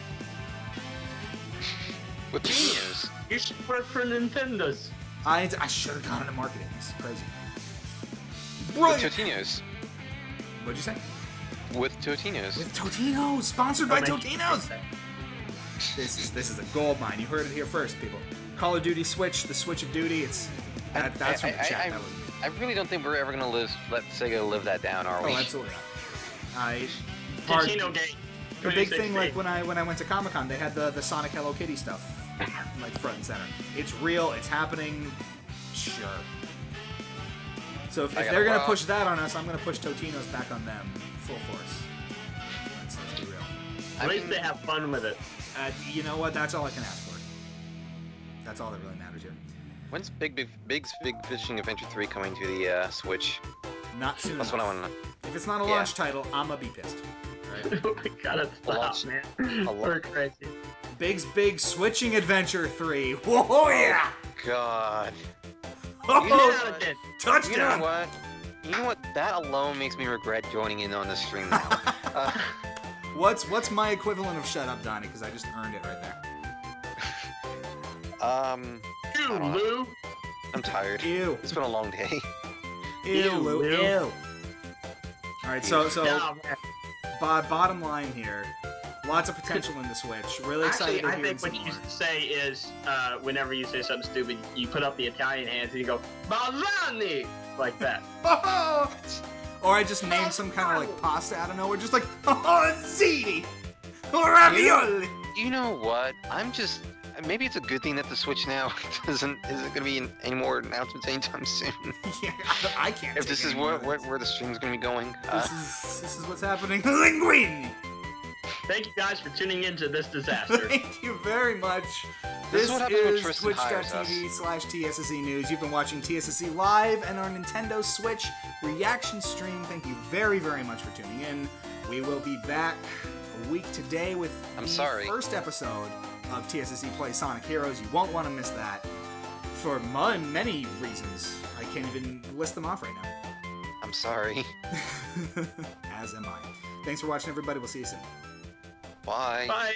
Speaker 3: With genius.
Speaker 2: You should work for Nintendo's.
Speaker 1: I should have gone into marketing. This is crazy.
Speaker 3: With
Speaker 1: Brilliant.
Speaker 3: Totino's.
Speaker 1: What'd you say?
Speaker 3: With Totino's.
Speaker 1: With Totino's, sponsored by
Speaker 2: Don't
Speaker 1: Totino's. This is a gold mine. You heard it here first, people. Call of Duty Switch, the Switch of Duty. That's from the chat. That was me.
Speaker 3: I really don't think we're ever gonna let Sega live that down, are we?
Speaker 1: Oh, absolutely not.
Speaker 2: Totino Gate.
Speaker 1: The big thing,
Speaker 2: 2016.
Speaker 1: like when I went to Comic-Con, they had the Sonic Hello Kitty stuff, like front and center. It's real. It's happening. Sure. So if they're gonna push that on us, I'm gonna push Totino's back on them full force. Let's be real.
Speaker 2: At least they have fun with it.
Speaker 1: You know what? That's all I can ask for. That's all that really matters here.
Speaker 3: When's Big Fishing Adventure 3 coming to the Switch?
Speaker 1: Not soon
Speaker 3: That's
Speaker 1: enough.
Speaker 3: what I want to know.
Speaker 1: If it's not a launch title, I'ma be pissed. Right?
Speaker 2: Oh my god, that's
Speaker 3: lot.
Speaker 2: man. We're crazy.
Speaker 1: Big's Big Switching Adventure 3. Whoa, yeah!
Speaker 3: God.
Speaker 1: Oh,
Speaker 3: You know
Speaker 2: Again.
Speaker 1: touchdown!
Speaker 3: You know what? You know what? That alone makes me regret joining in on this stream now.
Speaker 1: What's my equivalent of shut up, Donnie? Because I just earned it right there.
Speaker 2: Ew,
Speaker 3: don't know.
Speaker 2: Lou.
Speaker 3: I'm tired.
Speaker 1: Ew.
Speaker 3: It's been a long day.
Speaker 1: Ew, Lou,
Speaker 2: Ew.
Speaker 1: ew. All right, so
Speaker 2: Nah, man.
Speaker 1: bottom line here, lots of potential in the Switch. Really excited
Speaker 2: Actually,
Speaker 1: to
Speaker 2: I
Speaker 1: hear
Speaker 2: think
Speaker 1: some
Speaker 2: what you
Speaker 1: more.
Speaker 2: should say is, whenever you say something stupid, you put up the Italian hands and you go, Balzani! Like that.
Speaker 1: Or I just name some kind of like pasta out of nowhere, just like ziti or ravioli.
Speaker 3: You know what? Maybe it's a good thing that the Switch now isn't gonna be in any more announcements anytime soon.
Speaker 1: Yeah, I can't.
Speaker 3: If this is where the stream's gonna be going.
Speaker 1: This is what's happening. Linguine.
Speaker 2: Thank you guys for tuning in to this disaster.
Speaker 1: Thank you very much.
Speaker 3: This
Speaker 1: This
Speaker 3: is what happens when
Speaker 1: is
Speaker 3: Tristan hires
Speaker 1: twitch.tv/TSSZ News. You've been watching TSSZ Live and our Nintendo Switch reaction stream. Thank you very, very much for tuning in. We will be back a week today with the first episode of TSSZ Play Sonic Heroes. You won't want to miss that for many reasons. I can't even list them off right now.
Speaker 3: I'm sorry.
Speaker 1: As am I. Thanks for watching, everybody. We'll see you soon.
Speaker 3: Bye.
Speaker 2: Bye.